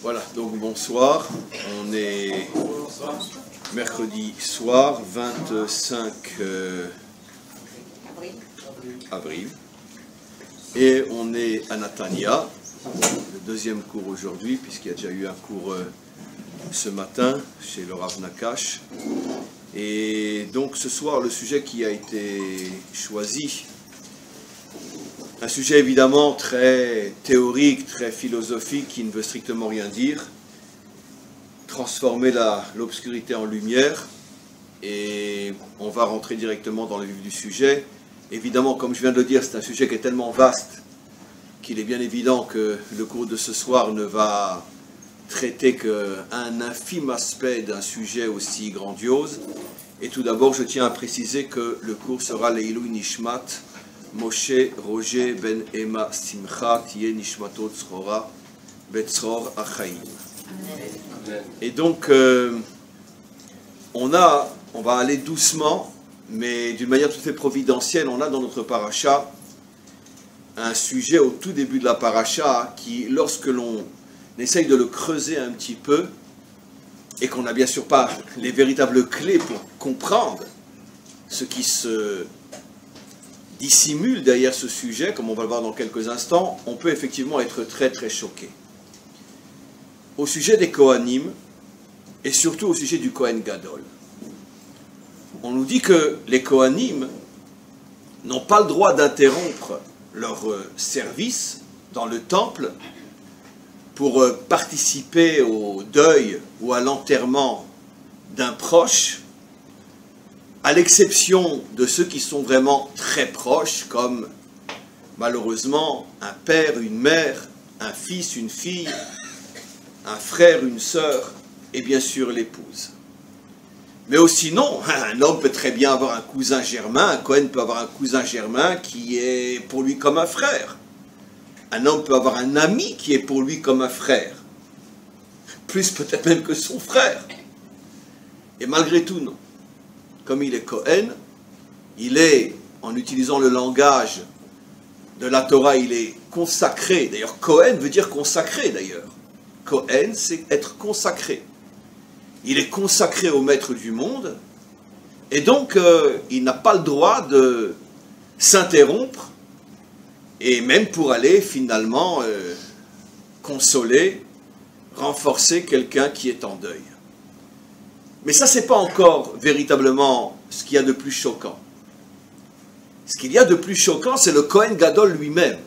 Voilà, donc bonsoir, on est mercredi soir, 25 avril, et on est à Natania, le deuxième cours aujourd'hui, puisqu'il y a déjà eu un cours ce matin chez le Rav Nakash. Et donc ce soir, le sujet qui a été choisi, un sujet évidemment très théorique, très philosophique, qui ne veut strictement rien dire. Transformer l'obscurité en lumière. Et on va rentrer directement dans le vif du sujet. Évidemment, comme je viens de le dire, c'est un sujet qui est tellement vaste qu'il est bien évident que le cours de ce soir ne va traiter qu'un infime aspect d'un sujet aussi grandiose. Et tout d'abord, je tiens à préciser que le cours sera Leilui Nishmat Moshe Roger Ben Emma Simcha Tiye Nishmatot Tzrora Betzror Achaim. Et donc, on va aller doucement, mais d'une manière tout à fait providentielle. On a dans notre paracha un sujet au tout début de la paracha qui, lorsque l'on essaye de le creuser un petit peu, et qu'on n'a bien sûr pas les véritables clés pour comprendre ce qui se dissimule derrière ce sujet, comme on va le voir dans quelques instants, on peut effectivement être très très choqué. Au sujet des Kohanim, et surtout au sujet du Kohen Gadol, on nous dit que les Kohanim n'ont pas le droit d'interrompre leur service dans le temple pour participer au deuil ou à l'enterrement d'un proche, à l'exception de ceux qui sont vraiment très proches, comme malheureusement un père, une mère, un fils, une fille, un frère, une sœur, et bien sûr l'épouse. Mais aussi non, un homme peut très bien avoir un cousin germain, un Cohen peut avoir un cousin germain qui est pour lui comme un frère. Un homme peut avoir un ami qui est pour lui comme un frère, plus peut-être même que son frère. Et malgré tout, non. Comme il est Cohen, il est, en utilisant le langage de la Torah, il est consacré. D'ailleurs, Cohen veut dire consacré, d'ailleurs. Cohen, c'est être consacré. Il est consacré au maître du monde, et donc il n'a pas le droit de s'interrompre, et même pour aller finalement consoler, renforcer quelqu'un qui est en deuil. Mais ça, c'est pas encore véritablement ce qu'il y a de plus choquant. Ce qu'il y a de plus choquant, c'est le Kohen Gadol lui-même.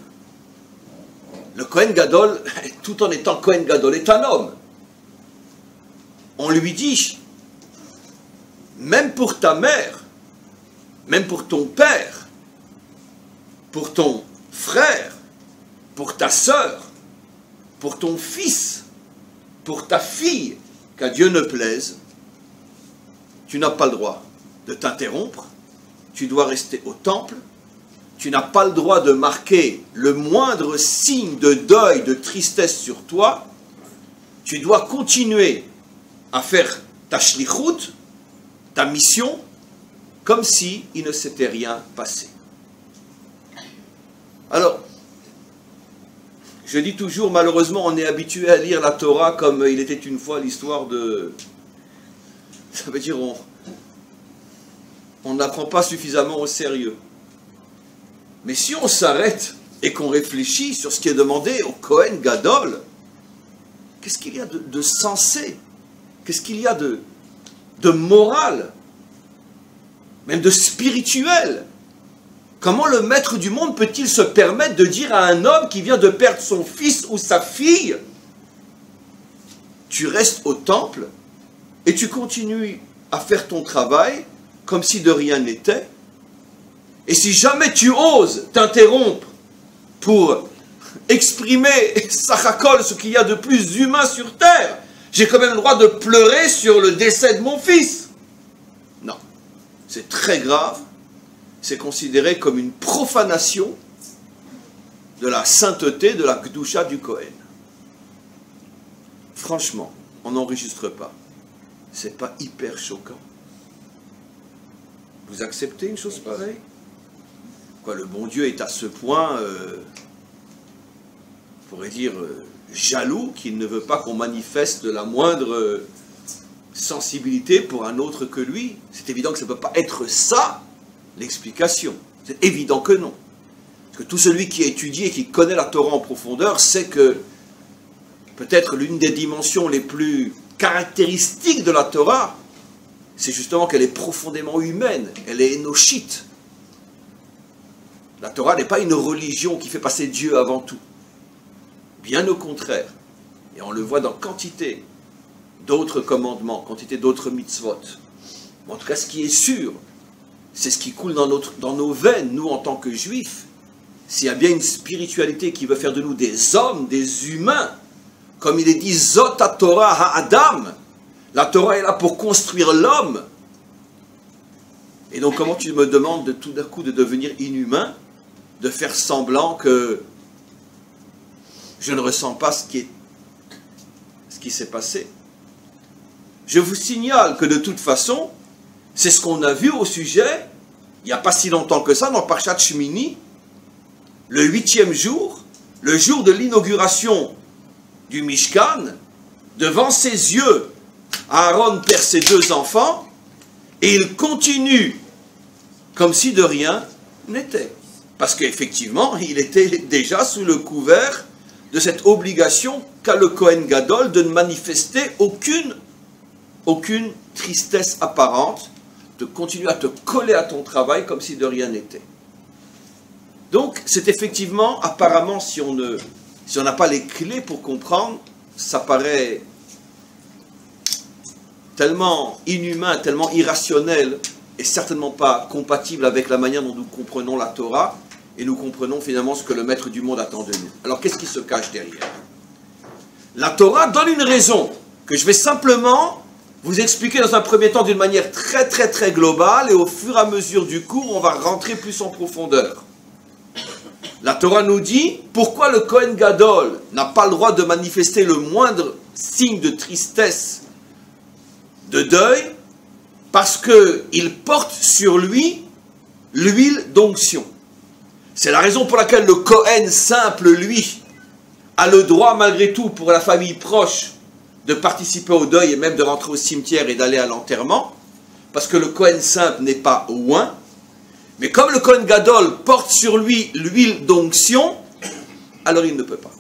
Le Kohen Gadol, tout en étant Kohen Gadol, est un homme. On lui dit, même pour ta mère, même pour ton père, pour ton frère, pour ta sœur, pour ton fils, pour ta fille, qu'à Dieu ne plaise, tu n'as pas le droit de t'interrompre, tu dois rester au temple, tu n'as pas le droit de marquer le moindre signe de deuil, de tristesse sur toi, tu dois continuer à faire ta shlichut, ta mission, comme si il ne s'était rien passé. Alors, je dis toujours, malheureusement, on est habitué à lire la Torah comme il était une fois l'histoire de... Ça veut dire, on n'apprend pas suffisamment au sérieux. Mais si on s'arrête et qu'on réfléchit sur ce qui est demandé au Kohen Gadol, qu'est-ce qu'il y a de sensé? Qu'est-ce qu'il y a de moral? Même de spirituel? Comment le maître du monde peut-il se permettre de dire à un homme qui vient de perdre son fils ou sa fille, tu restes au temple et tu continues à faire ton travail comme si de rien n'était, et si jamais tu oses t'interrompre pour exprimer Sachakol, ce qu'il y a de plus humain sur terre, j'ai quand même le droit de pleurer sur le décès de mon fils. Non, c'est très grave. C'est considéré comme une profanation de la sainteté, de la Kedusha du Kohen. Franchement, on n'enregistre pas. C'est pas hyper choquant. Vous acceptez une chose pareille? Quoi, le bon Dieu est à ce point, on pourrait dire, jaloux, qu'il ne veut pas qu'on manifeste la moindre sensibilité pour un autre que lui. C'est évident que ça ne peut pas être ça l'explication. C'est évident que non. Parce que tout celui qui a étudié et qui connaît la Torah en profondeur sait que peut-être l'une des dimensions les plus caractéristiques de la Torah, c'est justement qu'elle est profondément humaine, elle est énochite. La Torah n'est pas une religion qui fait passer Dieu avant tout. Bien au contraire. Et on le voit dans quantité d'autres commandements, quantité d'autres mitzvot. Mais en tout cas, ce qui est sûr, c'est ce qui coule dans nos veines, nous en tant que juifs. S'il y a bien une spiritualité qui veut faire de nous des hommes, des humains, comme il est dit, Zot Torah ha-Adam, la Torah est là pour construire l'homme. Et donc comment tu me demandes de tout d'un coup de devenir inhumain, de faire semblant que je ne ressens pas ce qui s'est passé? Je vous signale que de toute façon, c'est ce qu'on a vu au sujet, il n'y a pas si longtemps que ça, dans Parshat Shmini, le 8e jour, le jour de l'inauguration du Mishkan, devant ses yeux, Aaron perd ses 2 enfants, et il continue comme si de rien n'était. Parce qu'effectivement, il était déjà sous le couvert de cette obligation qu'a le Kohen Gadol de ne manifester aucune tristesse apparente, de continuer à te coller à ton travail comme si de rien n'était. Donc, c'est effectivement, apparemment, si on n'a pas les clés pour comprendre, ça paraît tellement inhumain, tellement irrationnel, et certainement pas compatible avec la manière dont nous comprenons la Torah, et nous comprenons finalement ce que le maître du monde attend de nous. Alors, qu'est-ce qui se cache derrière? La Torah donne une raison, que je vais simplement vous expliquer dans un premier temps d'une manière très très très globale, et au fur et à mesure du cours, on va rentrer plus en profondeur. La Torah nous dit pourquoi le Kohen Gadol n'a pas le droit de manifester le moindre signe de tristesse, de deuil, parce qu'il porte sur lui l'huile d'onction. C'est la raison pour laquelle le Kohen simple, lui, a le droit malgré tout pour la famille proche de participer au deuil et même de rentrer au cimetière et d'aller à l'enterrement, parce que le Kohen simple n'est pas oint. Mais comme le Kohen Gadol porte sur lui l'huile d'onction, alors il ne peut pas.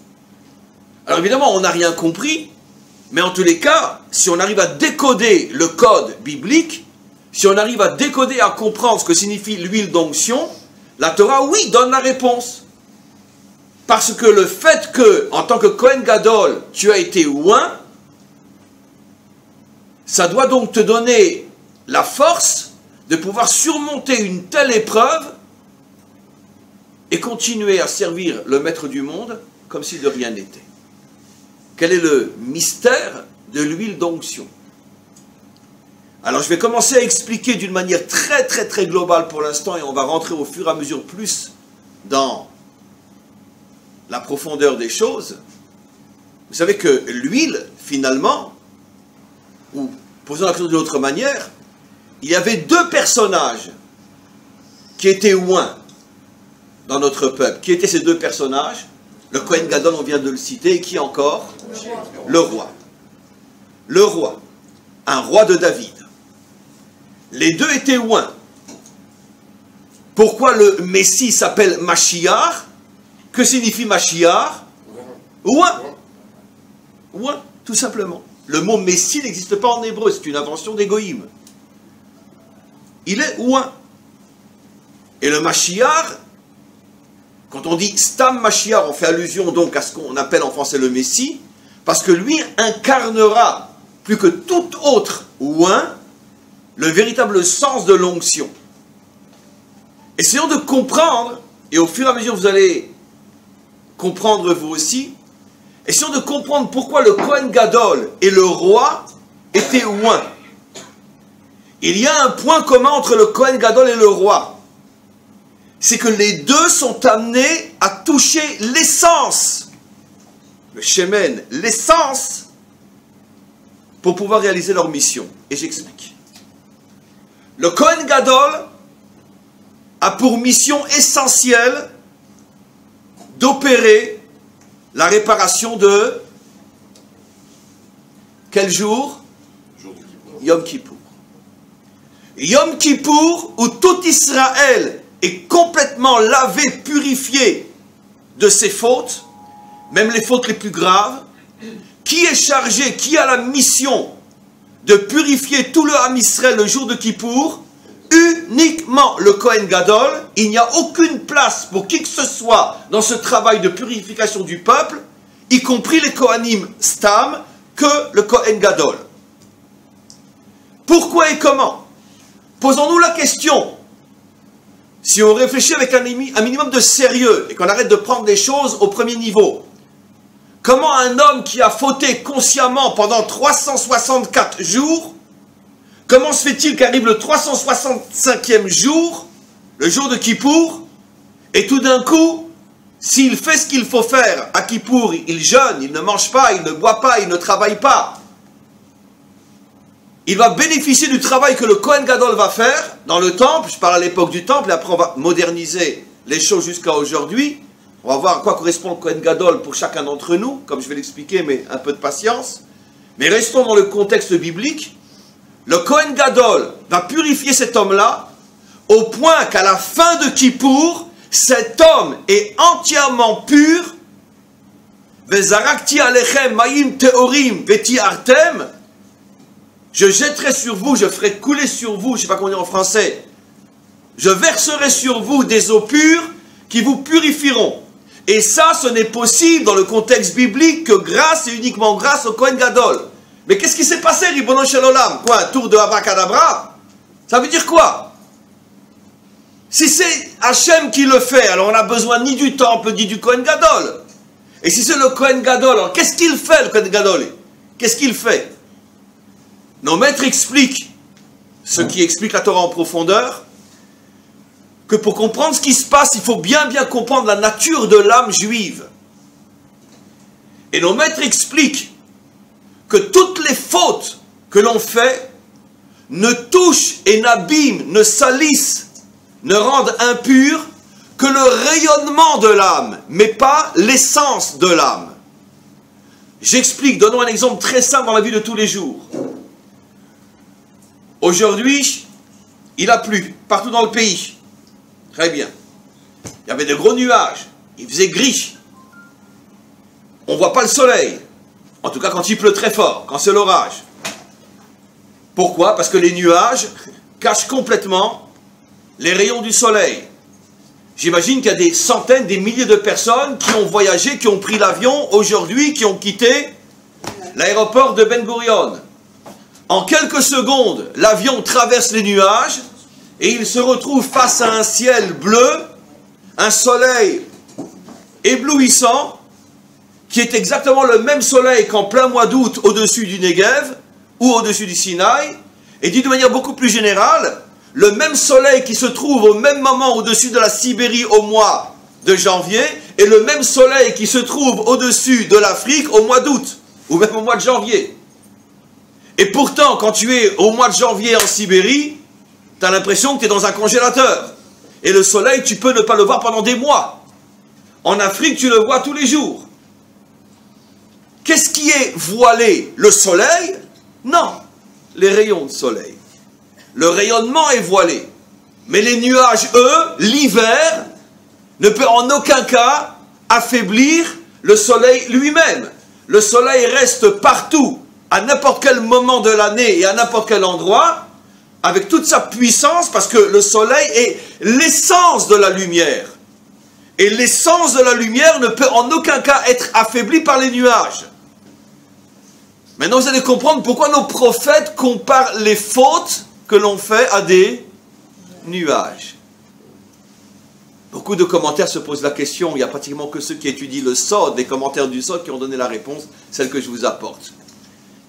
Alors évidemment, on n'a rien compris, mais en tous les cas, si on arrive à décoder le code biblique, si on arrive à décoder, à comprendre ce que signifie l'huile d'onction, la Torah, oui, donne la réponse. Parce que le fait que, en tant que Kohen Gadol, tu as été oint, ça doit donc te donner la force de pouvoir surmonter une telle épreuve et continuer à servir le maître du monde comme si de rien n'était. Quel est le mystère de l'huile d'onction? Alors je vais commencer à expliquer d'une manière très très très globale pour l'instant, et on va rentrer au fur et à mesure plus dans la profondeur des choses. Vous savez que l'huile, finalement, ou posons la question d'une autre manière, il y avait 2 personnages qui étaient oints dans notre peuple. Qui étaient ces 2 personnages? Le Kohen Gadol, on vient de le citer, et qui encore? Le roi. Le roi. Un roi de David. Les 2 étaient oints. Pourquoi le Messie s'appelle Mashiach? Que signifie Mashiach? Oint. Oint, tout simplement. Le mot Messie n'existe pas en hébreu, c'est une invention des goïms. Il est oint. Et le Mashiach, quand on dit Stam Mashiach, on fait allusion donc à ce qu'on appelle en français le Messie, parce que lui incarnera, plus que tout autre oint, le véritable sens de l'onction. Essayons de comprendre, et au fur et à mesure vous allez comprendre vous aussi, essayons de comprendre pourquoi le Kohen Gadol et le roi étaient oints. Il y a un point commun entre le Kohen Gadol et le roi. C'est que les 2 sont amenés à toucher l'essence, le shemen, l'essence, pour pouvoir réaliser leur mission. Et j'explique. Le Kohen Gadol a pour mission essentielle d'opérer la réparation de quel jour? Yom Kippour. Yom Kippour, où tout Israël est complètement lavé, purifié de ses fautes, même les fautes les plus graves. Qui est chargé, qui a la mission de purifier tout le Ham Israël le jour de Kippour? Uniquement le Kohen Gadol. Il n'y a aucune place pour qui que ce soit dans ce travail de purification du peuple, y compris les Kohanim Stam, que le Kohen Gadol. Pourquoi et comment? Posons-nous la question. Si on réfléchit avec un minimum de sérieux et qu'on arrête de prendre les choses au premier niveau, comment un homme qui a fauté consciemment pendant 364 jours, comment se fait-il qu'arrive le 365e jour, le jour de Kippour, et tout d'un coup, s'il fait ce qu'il faut faire à Kippour, il jeûne, il ne mange pas, il ne boit pas, il ne travaille pas, il va bénéficier du travail que le Kohen Gadol va faire dans le temple. Je parle à l'époque du temple, et après on va moderniser les choses jusqu'à aujourd'hui. On va voir à quoi correspond le Kohen Gadol pour chacun d'entre nous, comme je vais l'expliquer, mais un peu de patience. Mais restons dans le contexte biblique. Le Kohen Gadol va purifier cet homme-là, au point qu'à la fin de Kippour, cet homme est entièrement pur. Vezarakti alechem mayim teorim veti artem. Je jetterai sur vous, je ferai couler sur vous, je ne sais pas comment dire en français, je verserai sur vous des eaux pures qui vous purifieront. Et ça, ce n'est possible dans le contexte biblique que grâce et uniquement grâce au Kohen Gadol. Mais qu'est-ce qui s'est passé, Ribono Shel Olam? Quoi, un tour de Abracadabra? Ça veut dire quoi? Si c'est Hachem qui le fait, alors on n'a besoin ni du temple, ni du Kohen Gadol. Et si c'est le Kohen Gadol, alors qu'est-ce qu'il fait, le Kohen Gadol? Qu'est-ce qu'il fait? Nos maîtres expliquent, ce qui explique la Torah en profondeur, que pour comprendre ce qui se passe, il faut bien comprendre la nature de l'âme juive. Et nos maîtres expliquent que toutes les fautes que l'on fait ne touchent et n'abîment, ne salissent, ne rendent impur que le rayonnement de l'âme, mais pas l'essence de l'âme. J'explique, donnons un exemple très simple dans la vie de tous les jours. Aujourd'hui, il a plu partout dans le pays. Très bien. Il y avait de gros nuages. Il faisait gris. On ne voit pas le soleil. En tout cas, quand il pleut très fort, quand c'est l'orage. Pourquoi? Parce que les nuages cachent complètement les rayons du soleil. J'imagine qu'il y a des centaines, des milliers de personnes qui ont voyagé, qui ont pris l'avion aujourd'hui, qui ont quitté l'aéroport de Ben Gurion. En quelques secondes, l'avion traverse les nuages et il se retrouve face à un ciel bleu, un soleil éblouissant, qui est exactement le même soleil qu'en plein mois d'août au-dessus du Negev ou au-dessus du Sinaï, et d'une manière beaucoup plus générale, le même soleil qui se trouve au même moment au-dessus de la Sibérie au mois de janvier, et le même soleil qui se trouve au-dessus de l'Afrique au mois d'août, ou même au mois de janvier. Et pourtant, quand tu es au mois de janvier en Sibérie, tu as l'impression que tu es dans un congélateur. Et le soleil, tu peux ne pas le voir pendant des mois. En Afrique, tu le vois tous les jours. Qu'est-ce qui est voilé? Le soleil? Non, les rayons de soleil. Le rayonnement est voilé. Mais les nuages, eux, l'hiver, ne peut en aucun cas affaiblir le soleil lui-même. Le soleil reste partout, à n'importe quel moment de l'année et à n'importe quel endroit, avec toute sa puissance, parce que le soleil est l'essence de la lumière. Et l'essence de la lumière ne peut en aucun cas être affaiblie par les nuages. Maintenant, vous allez comprendre pourquoi nos prophètes comparent les fautes que l'on fait à des nuages. Beaucoup de commentaires se posent la question, il n'y a pratiquement que ceux qui étudient le Sod, les commentaires du Sod qui ont donné la réponse, celle que je vous apporte.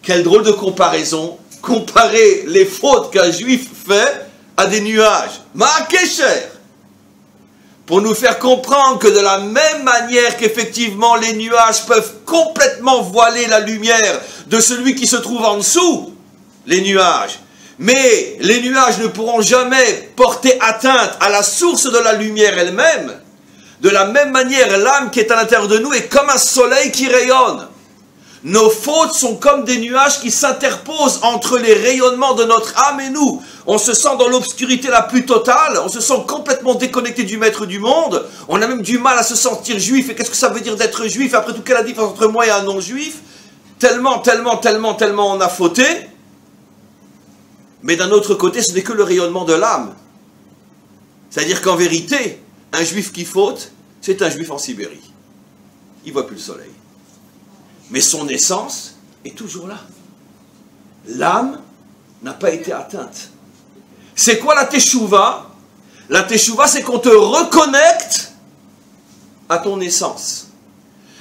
Quelle drôle de comparaison, comparer les fautes qu'un juif fait à des nuages. Ma'akesher, pour nous faire comprendre que de la même manière qu'effectivement les nuages peuvent complètement voiler la lumière de celui qui se trouve en dessous, les nuages, mais les nuages ne pourront jamais porter atteinte à la source de la lumière elle-même, De la même manière, l'âme qui est à l'intérieur de nous est comme un soleil qui rayonne. Nos fautes sont comme des nuages qui s'interposent entre les rayonnements de notre âme et nous. On se sent dans l'obscurité la plus totale, on se sent complètement déconnecté du maître du monde, on a même du mal à se sentir juif. Et qu'est-ce que ça veut dire d'être juif? Après tout, quelle est la différence entre moi et un non-juif? Tellement on a fauté. Mais d'un autre côté, ce n'est que le rayonnement de l'âme. C'est-à-dire qu'en vérité, un juif qui faute, c'est un juif en Sibérie. Il ne voit plus le soleil. Mais son essence est toujours là. L'âme n'a pas été atteinte. C'est quoi la teshuva? La teshuva, c'est qu'on te reconnecte à ton essence.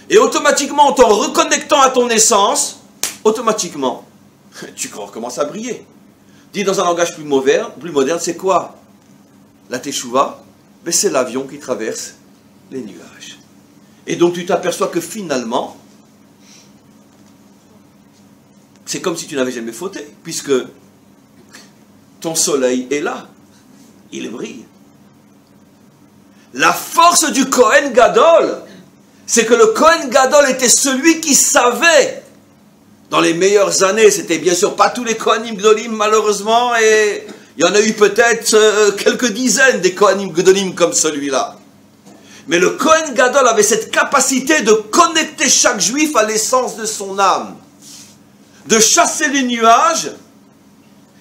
Et automatiquement, en te reconnectant à ton essence, automatiquement, tu recommences à briller. Dit dans un langage plus moderne, c'est quoi la teshuva? Ben, c'est l'avion qui traverse les nuages. Et donc tu t'aperçois que finalement, c'est comme si tu n'avais jamais fauté, puisque ton soleil est là, il brille. La force du Kohen Gadol, c'est que le Kohen Gadol était celui qui savait. Dans les meilleures années, c'était bien sûr pas tous les Kohanim Gdolim malheureusement, et il y en a eu peut-être quelques dizaines des Kohanim Gdolim comme celui-là. Mais le Kohen Gadol avait cette capacité de connecter chaque juif à l'essence de son âme, de chasser les nuages,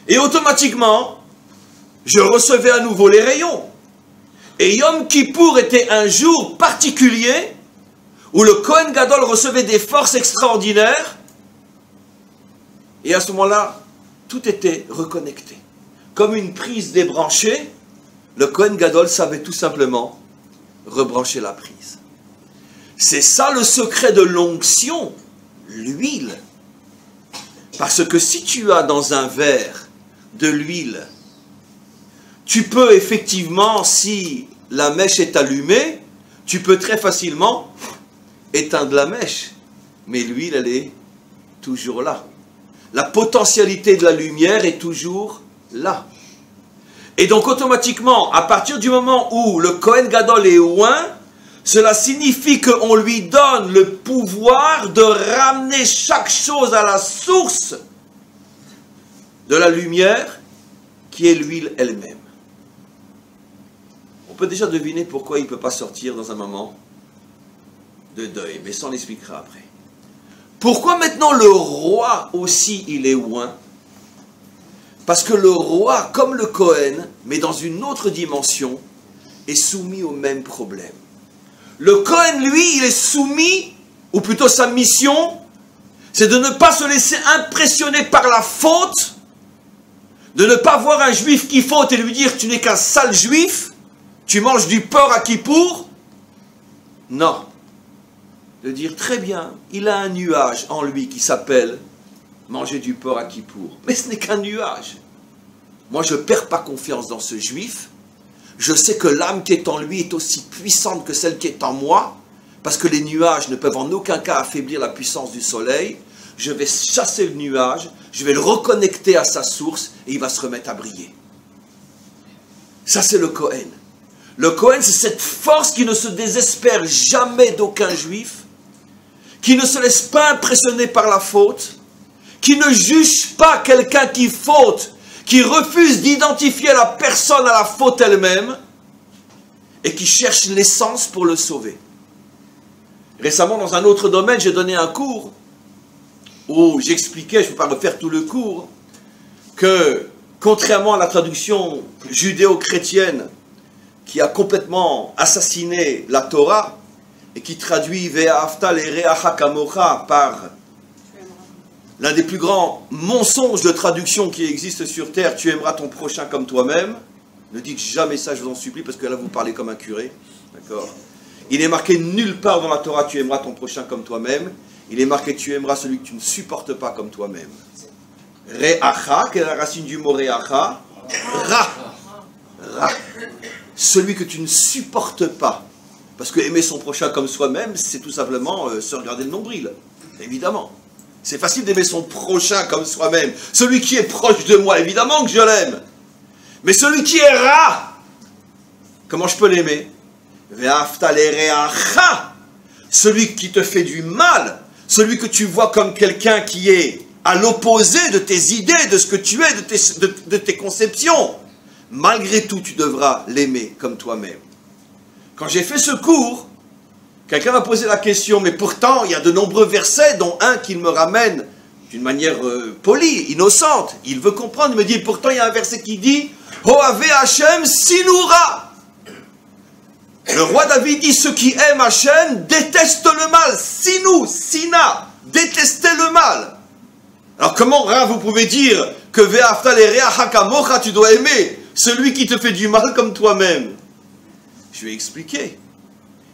et automatiquement, je recevais à nouveau les rayons. Et Yom Kippour était un jour particulier où le Kohen Gadol recevait des forces extraordinaires. Et à ce moment-là, tout était reconnecté. Comme une prise débranchée, le Kohen Gadol savait tout simplement rebrancher la prise. C'est ça le secret de l'onction, l'huile. Parce que si tu as dans un verre de l'huile, tu peux effectivement, si la mèche est allumée, tu peux très facilement éteindre la mèche. Mais l'huile, elle est toujours là. La potentialité de la lumière est toujours là. Et donc automatiquement, à partir du moment où le Kohen Gadol est oint, cela signifie qu'on lui donne le pouvoir de ramener chaque chose à la source de la lumière, qui est l'huile elle-même. On peut déjà deviner pourquoi il ne peut pas sortir dans un moment de deuil, mais ça on l'expliquera après. Pourquoi maintenant le roi aussi il est oint? Parce que le roi, comme le Kohen, mais dans une autre dimension, est soumis au même problème. Le Kohen, lui, il est soumis, ou plutôt sa mission, c'est de ne pas se laisser impressionner par la faute, de ne pas voir un juif qui faute et lui dire tu n'es qu'un sale juif, tu manges du porc à Kippour. Non. De dire très bien, il a un nuage en lui qui s'appelle manger du porc à Kippour. Mais ce n'est qu'un nuage. Moi, je ne perds pas confiance dans ce juif. Je sais que l'âme qui est en lui est aussi puissante que celle qui est en moi, parce que les nuages ne peuvent en aucun cas affaiblir la puissance du soleil. Je vais chasser le nuage, je vais le reconnecter à sa source, et il va se remettre à briller. Ça, c'est le Kohen. Le Kohen, c'est cette force qui ne se désespère jamais d'aucun juif, qui ne se laisse pas impressionner par la faute, qui ne juge pas quelqu'un qui faute, qui refuse d'identifier la personne à la faute elle-même, et qui cherche l'essence pour le sauver. Récemment, dans un autre domaine, j'ai donné un cours où j'expliquais, je ne vais pas refaire tout le cours, que contrairement à la traduction judéo-chrétienne qui a complètement assassiné la Torah et qui traduit Ve'ahavta l'ereacha kamocha par l'un des plus grands mensonges de traduction qui existent sur terre, tu aimeras ton prochain comme toi-même. Ne dites jamais ça, je vous en supplie, parce que là vous parlez comme un curé. D'accord ? Il est marqué nulle part dans la Torah, tu aimeras ton prochain comme toi-même. Il est marqué, tu aimeras celui que tu ne supportes pas comme toi-même. Re'acha, quelle est la racine du mot re'acha? Ra. Ra. Celui que tu ne supportes pas. Parce que aimer son prochain comme soi-même, c'est tout simplement se regarder le nombril. Évidemment. C'est facile d'aimer son prochain comme soi-même. Celui qui est proche de moi, évidemment que je l'aime. Mais celui qui est rat, comment je peux l'aimer? Ve'afta lereacha, celui qui te fait du mal, celui que tu vois comme quelqu'un qui est à l'opposé de tes idées, de ce que tu es, de tes conceptions. Malgré tout, tu devras l'aimer comme toi-même. Quand j'ai fait ce cours, quelqu'un m'a posé la question, mais pourtant, il y a de nombreux versets, dont un qu'il me ramène d'une manière polie, innocente. Il veut comprendre, il me dit, pourtant, il y a un verset qui dit « Ohave Hashem sinura ». Le roi David dit, ceux qui aiment Hashem détestent le mal. Sinou, sina, détester le mal. Alors comment vous pouvez dire que Ve'afta lereacha kamocha, tu dois aimer celui qui te fait du mal comme toi-même? Je vais expliquer.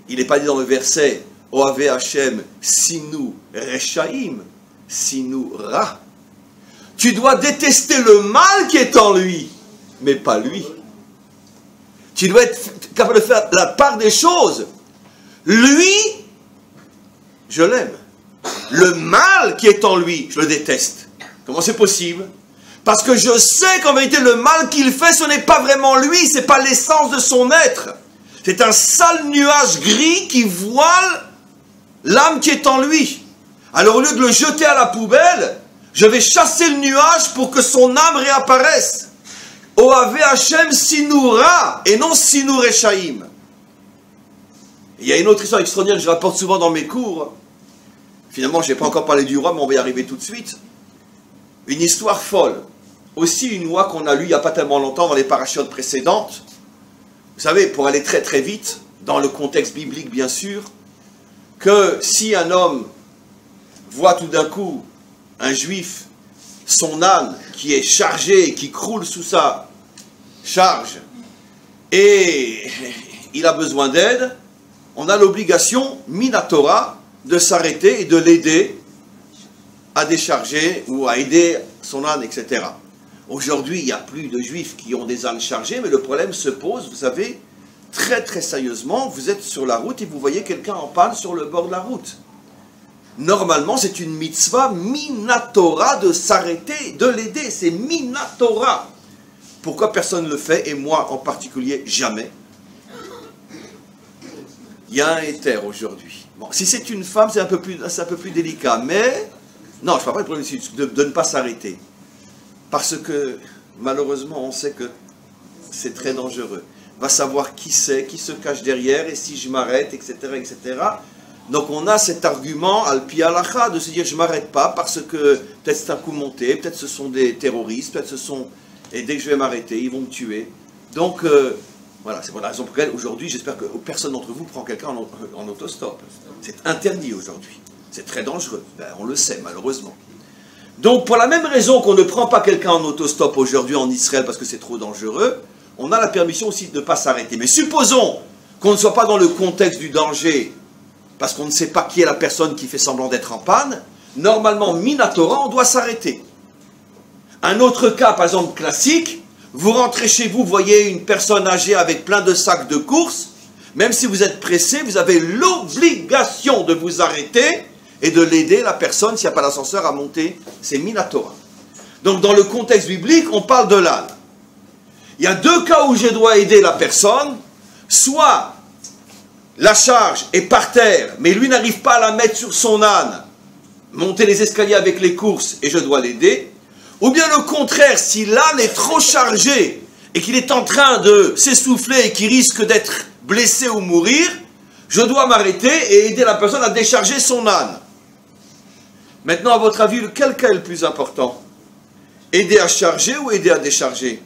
Il n'est pas dit dans le verset Ohave Hashem sinu reshaim, sinu ra. Tu dois détester le mal qui est en lui, mais pas lui. Tu dois être capable de faire la part des choses. Lui, je l'aime. Le mal qui est en lui, je le déteste. Comment c'est possible? Parce que je sais qu'en vérité, le mal qu'il fait, ce n'est pas vraiment lui, ce n'est pas l'essence de son être. C'est un sale nuage gris qui voile l'âme qui est en lui. Alors au lieu de le jeter à la poubelle, je vais chasser le nuage pour que son âme réapparaisse. Ohave Hashem sinura, et non sinu reshaim. Il y a une autre histoire extraordinaire que je rapporte souvent dans mes cours. Finalement, je n'ai pas encore parlé du roi, mais on va y arriver tout de suite. Une histoire folle. Aussi une loi qu'on a lue il n'y a pas tellement longtemps dans les parachutes précédentes. Vous savez, pour aller très très vite, dans le contexte biblique bien sûr, que si un homme voit tout d'un coup un juif, son âne qui est chargé, qui croule sous sa charge, et il a besoin d'aide, on a l'obligation, minatora, de s'arrêter et de l'aider à décharger ou à aider son âne, etc. Aujourd'hui, il n'y a plus de juifs qui ont des ânes chargés, mais le problème se pose, vous savez, très très sérieusement, vous êtes sur la route et vous voyez quelqu'un en panne sur le bord de la route. Normalement, c'est une mitzvah minatora de s'arrêter, de l'aider, c'est minatora. Pourquoi personne ne le fait, et moi en particulier, jamais? Il y a un éther aujourd'hui. Bon, si c'est une femme, c'est un peu plus délicat, mais non, je ne parle pas du problème de ne pas s'arrêter. Parce que, malheureusement, on sait que c'est très dangereux. On va savoir qui c'est, qui se cache derrière, et si je m'arrête, etc., etc. Donc on a cet argument, al-pi halacha, de se dire je ne m'arrête pas, parce que peut-être c'est un coup monté, peut-être ce sont des terroristes, peut-être ce sont... Et dès que je vais m'arrêter, ils vont me tuer. Donc, voilà, c'est pour la raison pour laquelle, aujourd'hui, j'espère que personne d'entre vous prend quelqu'un en autostop. C'est interdit aujourd'hui. C'est très dangereux. Ben, on le sait, malheureusement. Donc, pour la même raison qu'on ne prend pas quelqu'un en autostop aujourd'hui en Israël parce que c'est trop dangereux, on a la permission aussi de ne pas s'arrêter. Mais supposons qu'on ne soit pas dans le contexte du danger, parce qu'on ne sait pas qui est la personne qui fait semblant d'être en panne, normalement, minatora, on doit s'arrêter. Un autre cas, par exemple, classique, vous rentrez chez vous, voyez une personne âgée avec plein de sacs de courses, même si vous êtes pressé, vous avez l'obligation de vous arrêter et de l'aider, la personne, s'il n'y a pas d'ascenseur, à monter. C'est minatora. Donc, dans le contexte biblique, on parle de l'âne. Il y a deux cas où je dois aider la personne. Soit la charge est par terre, mais lui n'arrive pas à la mettre sur son âne, monter les escaliers avec les courses, et je dois l'aider. Ou bien le contraire, si l'âne est trop chargé et qu'il est en train de s'essouffler et qu'il risque d'être blessé ou mourir, je dois m'arrêter et aider la personne à décharger son âne. Maintenant, à votre avis, quel cas est le plus important? Aider à charger ou aider à décharger?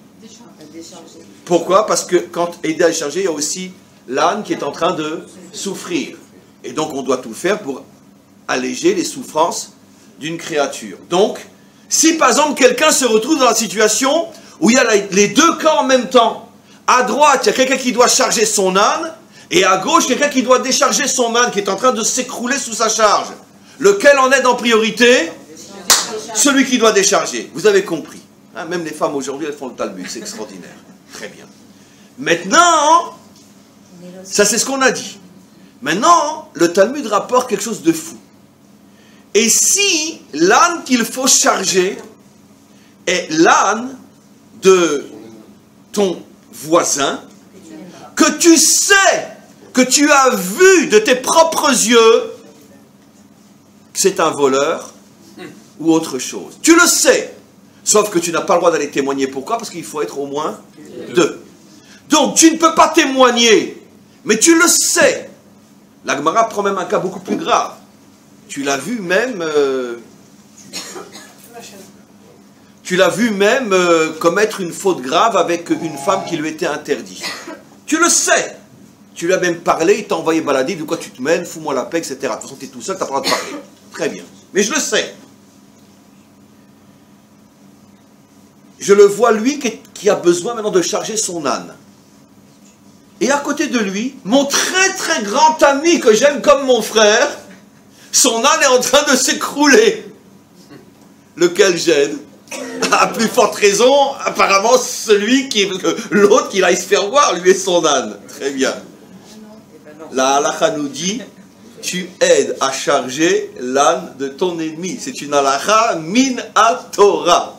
Pourquoi? Parce que quand aider à décharger, il y a aussi l'âne qui est en train de souffrir. Et donc, on doit tout faire pour alléger les souffrances d'une créature. Donc, si par exemple, quelqu'un se retrouve dans la situation où il y a les deux cas en même temps, à droite, il y a quelqu'un qui doit charger son âne, et à gauche, quelqu'un qui doit décharger son âne, qui est en train de s'écrouler sous sa charge. Lequel en aide en priorité? Celui qui doit décharger. Vous avez compris. Hein, même les femmes aujourd'hui, elles font le Talmud. C'est extraordinaire. Très bien. Maintenant, ça c'est ce qu'on a dit. Maintenant, le Talmud rapporte quelque chose de fou. Et si l'âne qu'il faut charger est l'âne de ton voisin, que tu sais que tu as vu de tes propres yeux que c'est un voleur ou autre chose. Tu le sais, sauf que tu n'as pas le droit d'aller témoigner. Pourquoi? Parce qu'il faut être au moins deux. Donc tu ne peux pas témoigner, mais tu le sais. La Gemara prend même un cas beaucoup plus grave. Tu l'as vu même... commettre une faute grave avec une femme qui lui était interdite. Tu le sais. Tu lui as même parlé, il t'a envoyé balader, de quoi tu te mènes, fous-moi la paix, etc. De toute façon, tu es tout seul, tu n'as pas le droit de parler. Très bien. Mais je le sais. Je le vois, lui, qui a besoin maintenant de charger son âne. Et à côté de lui, mon très très grand ami que j'aime comme mon frère, son âne est en train de s'écrouler. Lequel gêne? À plus forte raison, apparemment, l'autre qui aille se faire voir, lui et son âne. Très bien. La halakha nous dit, tu aides à charger l'âne de ton ennemi. C'est une halakha min à Torah.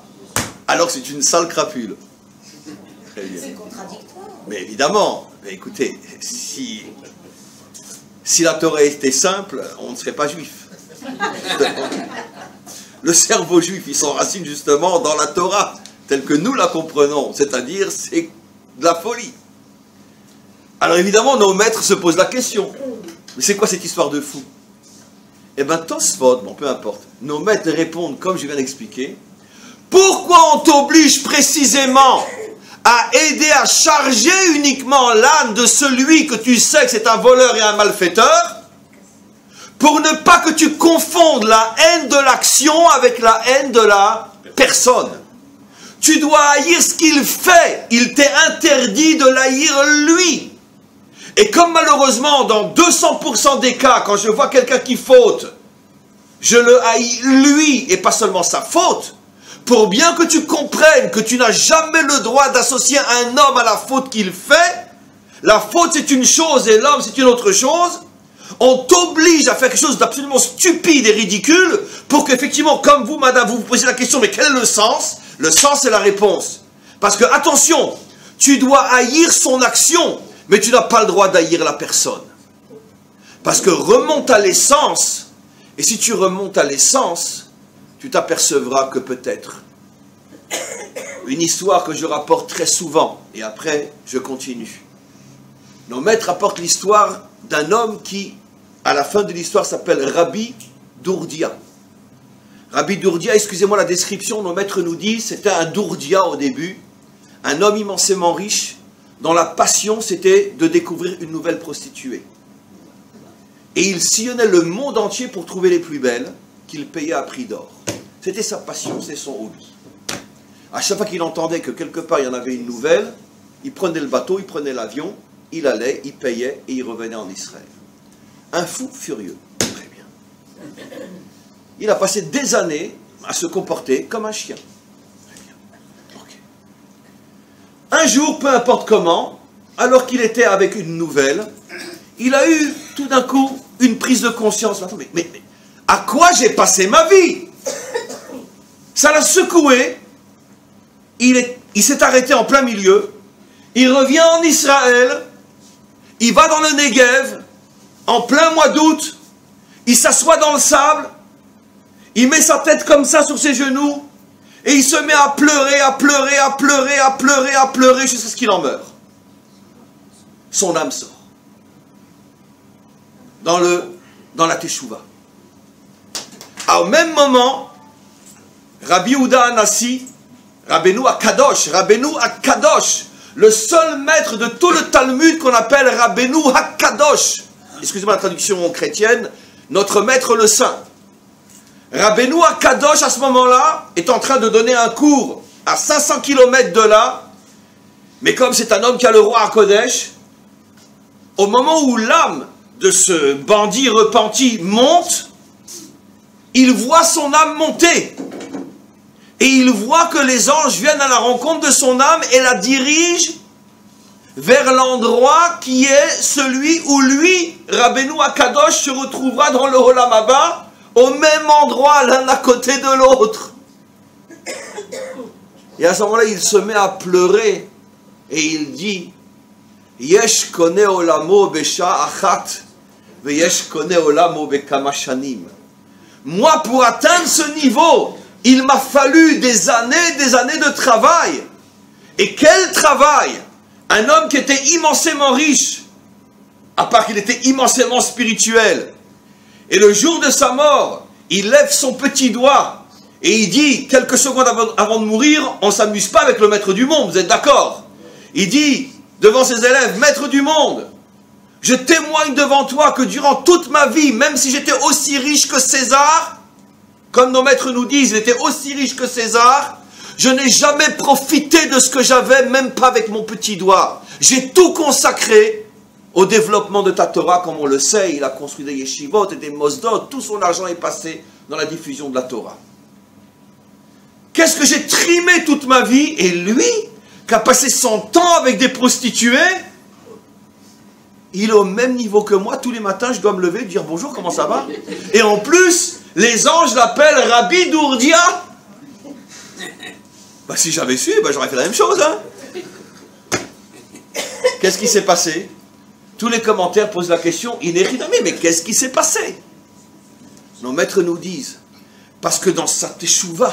Alors c'est une sale crapule. Très bien. C'est contradictoire. Mais évidemment, mais écoutez, si la Torah était simple, on ne serait pas juif. Le cerveau juif, il s'enracine justement dans la Torah, telle que nous la comprenons, c'est-à-dire c'est de la folie. Alors évidemment, nos maîtres se posent la question, mais c'est quoi cette histoire de fou? Eh bien, Tosfot, bon, peu importe, nos maîtres répondent comme je viens d'expliquer. Pourquoi on t'oblige précisément à aider à charger uniquement l'âne de celui que tu sais que c'est un voleur et un malfaiteur? Pour ne pas que tu confondes la haine de l'action avec la haine de la personne. Tu dois haïr ce qu'il fait. Il t'est interdit de l'haïr lui. Et comme malheureusement, dans 200% des cas, quand je vois quelqu'un qui faute, je le haïs lui et pas seulement sa faute, pour bien que tu comprennes que tu n'as jamais le droit d'associer un homme à la faute qu'il fait, la faute c'est une chose et l'homme c'est une autre chose, on t'oblige à faire quelque chose d'absolument stupide et ridicule pour qu'effectivement, comme vous, madame, vous vous posez la question, mais quel est le sens? Le sens, c'est la réponse. Parce que, attention, tu dois haïr son action, mais tu n'as pas le droit d'haïr la personne. Parce que remonte à l'essence, et si tu remontes à l'essence, tu t'apercevras que peut-être, une histoire que je rapporte très souvent, et après, je continue. Nos maîtres rapportent l'histoire d'un homme qui, à la fin de l'histoire, s'appelle Rabbi Dourdia. Rabbi Dourdia, excusez-moi la description, nos maîtres nous disent, c'était un Dourdia au début, un homme immensément riche, dont la passion c'était de découvrir une nouvelle prostituée. Et il sillonnait le monde entier pour trouver les plus belles, qu'il payait à prix d'or. C'était sa passion, c'est son hobby. À chaque fois qu'il entendait que quelque part il y en avait une nouvelle, il prenait le bateau, il prenait l'avion, il allait, il payait et il revenait en Israël. Un fou furieux. Très bien. Il a passé des années à se comporter comme un chien. Très bien. Okay. Un jour, peu importe comment, alors qu'il était avec une nouvelle, il a eu tout d'un coup une prise de conscience. Attends, mais à quoi j'ai passé ma vie? Ça l'a secoué. Il s'est arrêté en plein milieu. Il revient en Israël. Il va dans le Negev, en plein mois d'août, il s'assoit dans le sable, il met sa tête comme ça sur ses genoux, et il se met à pleurer, à pleurer, à pleurer, à pleurer, à pleurer, jusqu'à ce qu'il en meure. Son âme sort. Dans la Teshuvah. Au même moment, Rabbi Yehuda Hanassi, Rabbeinu HaKadosh, le seul maître de tout le Talmud qu'on appelle Rabbeinu HaKadosh. Excusez-moi la traduction chrétienne, notre maître le saint. Rabbeinu HaKadosh, à ce moment-là, est en train de donner un cours à 500 km de là, mais comme c'est un homme qui a le roi à Kodesh, au moment où l'âme de ce bandit repenti monte, il voit son âme monter. Et il voit que les anges viennent à la rencontre de son âme et la dirigent vers l'endroit qui est celui où lui, Rabbeinu HaKadosh, se retrouvera dans le Olam Haba, au même endroit, l'un à côté de l'autre. Et à ce moment-là, il se met à pleurer et il dit, Yesh kone olamo besha achat, veyesh kone olamo bekama shanim. Moi, pour atteindre ce niveau, il m'a fallu des années de travail. Et quel travail! Un homme qui était immensément riche, à part qu'il était immensément spirituel. Et le jour de sa mort, il lève son petit doigt et il dit, quelques secondes avant de mourir, on ne s'amuse pas avec le maître du monde, vous êtes d'accord? Il dit, devant ses élèves, maître du monde, je témoigne devant toi que durant toute ma vie, même si j'étais aussi riche que César, comme nos maîtres nous disent, il était aussi riche que César, je n'ai jamais profité de ce que j'avais, même pas avec mon petit doigt. J'ai tout consacré au développement de ta Torah, comme on le sait. Il a construit des yeshivot et des mosdot. Tout son argent est passé dans la diffusion de la Torah. Qu'est-ce que j'ai trimé toute ma vie? Et lui, qui a passé son temps avec des prostituées, il est au même niveau que moi. Tous les matins, je dois me lever et dire bonjour, comment ça va? Et en plus, les anges l'appellent Rabbi Dourdia. Bah, si j'avais su, bah, j'aurais fait la même chose. Hein. Qu'est-ce qui s'est passé? Tous les commentaires posent la question, mais qu'est-ce qui s'est passé? Nos maîtres nous disent, parce que dans sa teshuva,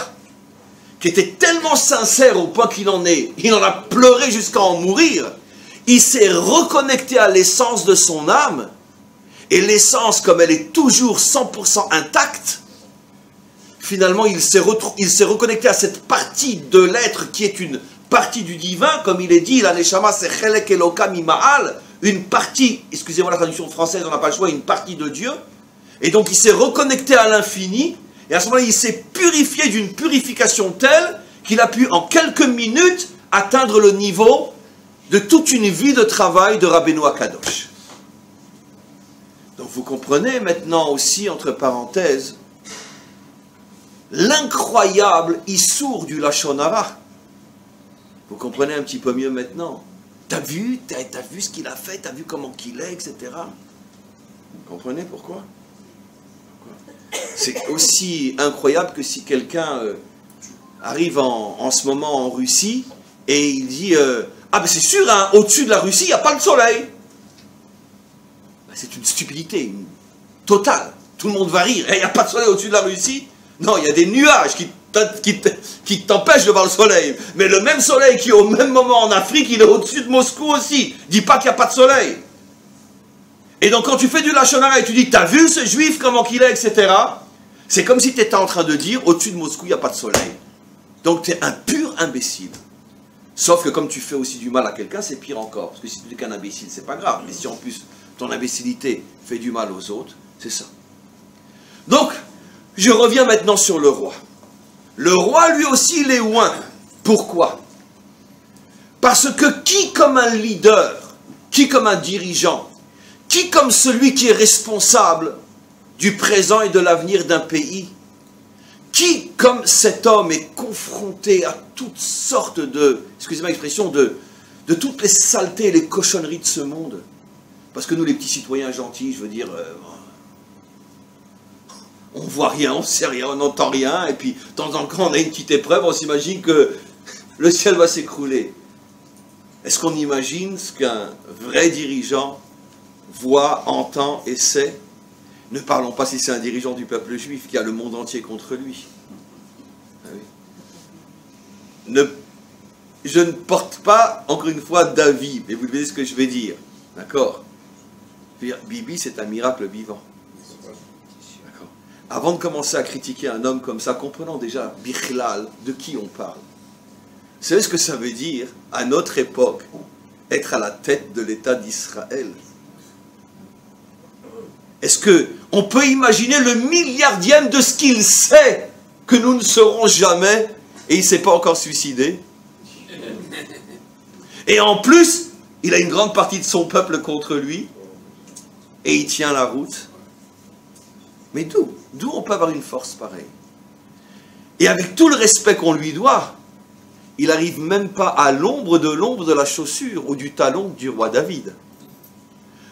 qui était tellement sincère au point qu'il en a pleuré jusqu'à en mourir, il s'est reconnecté à l'essence de son âme, et l'essence, comme elle est toujours 100% intacte, finalement il s'est reconnecté à cette partie de l'être qui est une partie du divin, comme il est dit, la neshama c'est chelek eloka mima'al, une partie, excusez-moi la traduction française, on n'a pas le choix, une partie de Dieu, et donc il s'est reconnecté à l'infini, et à ce moment-là il s'est purifié d'une purification telle qu'il a pu en quelques minutes atteindre le niveau de toute une vie de travail de Rabbeinu Akadosh. Donc vous comprenez maintenant aussi, entre parenthèses, l'incroyable issour du Lachon Hara. Vous comprenez un petit peu mieux maintenant. T'as vu ce qu'il a fait, t'as vu comment qu'il est, etc. Vous comprenez pourquoi? C'est aussi incroyable que si quelqu'un arrive en ce moment en Russie et il dit ah ben c'est sûr, hein, au-dessus de la Russie, il n'y a pas de soleil. Ben, c'est une stupidité totale. Tout le monde va rire. Il n'y a pas de soleil au-dessus de la Russie? Non, il y a des nuages qui t'empêchent de voir le soleil. Mais le même soleil qui est au même moment en Afrique, il est au-dessus de Moscou aussi. Dis pas qu'il n'y a pas de soleil. Et donc quand tu fais du Lachon Hara et tu dis, t'as vu ce juif, comment qu'il est, etc. C'est comme si tu étais en train de dire, au-dessus de Moscou, il n'y a pas de soleil. Donc tu es un pur imbécile. Sauf que comme tu fais aussi du mal à quelqu'un, c'est pire encore. Parce que si tu n'es qu'un imbécile, c'est pas grave. Mais si en plus, ton imbécilité fait du mal aux autres, c'est ça. Donc, je reviens maintenant sur le roi. Le roi, lui aussi, il est oint. Pourquoi? Parce que qui comme un leader, qui comme un dirigeant, qui comme celui qui est responsable du présent et de l'avenir d'un pays, qui comme cet homme est confronté à toutes sortes de, excusez-moi l'expression, de toutes les saletés et les cochonneries de ce monde. Parce que nous, les petits citoyens gentils, je veux dire, on ne voit rien, on ne sait rien, on n'entend rien, et puis de temps en temps on a une petite épreuve, on s'imagine que le ciel va s'écrouler. Est-ce qu'on imagine ce qu'un vrai dirigeant voit, entend et sait? Ne parlons pas si c'est un dirigeant du peuple juif qui a le monde entier contre lui. Ah oui. Je ne porte pas, encore une fois, d'avis, mais vous savez ce que je vais dire. D'accord? Bibi, c'est un miracle vivant. D'accord. Avant de commencer à critiquer un homme comme ça, comprenons déjà, Bichlal, de qui on parle. Vous savez ce que ça veut dire, à notre époque, être à la tête de l'État d'Israël? Est-ce qu'on peut imaginer le milliardième de ce qu'il sait que nous ne serons jamais et il ne s'est pas encore suicidé? Et en plus, il a une grande partie de son peuple contre lui et il tient la route. Mais d'où on peut avoir une force pareille? Et avec tout le respect qu'on lui doit, il n'arrive même pas à l'ombre de la chaussure ou du talon du roi David.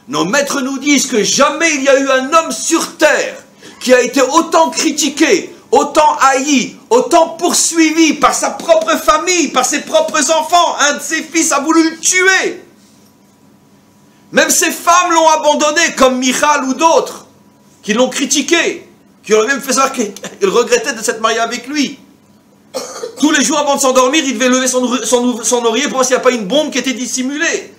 Nos maîtres nous disent que jamais il y a eu un homme sur terre qui a été autant critiqué, autant haï, autant poursuivi par sa propre famille, par ses propres enfants. Un de ses fils a voulu le tuer. Même ses femmes l'ont abandonné, comme Michal ou d'autres, qui l'ont critiqué, qui ont même fait savoir qu'elle regrettait de s'être mariée avec lui. Tous les jours avant de s'endormir, il devait lever son oreiller pour voir s'il n'y a pas une bombe qui était dissimulée.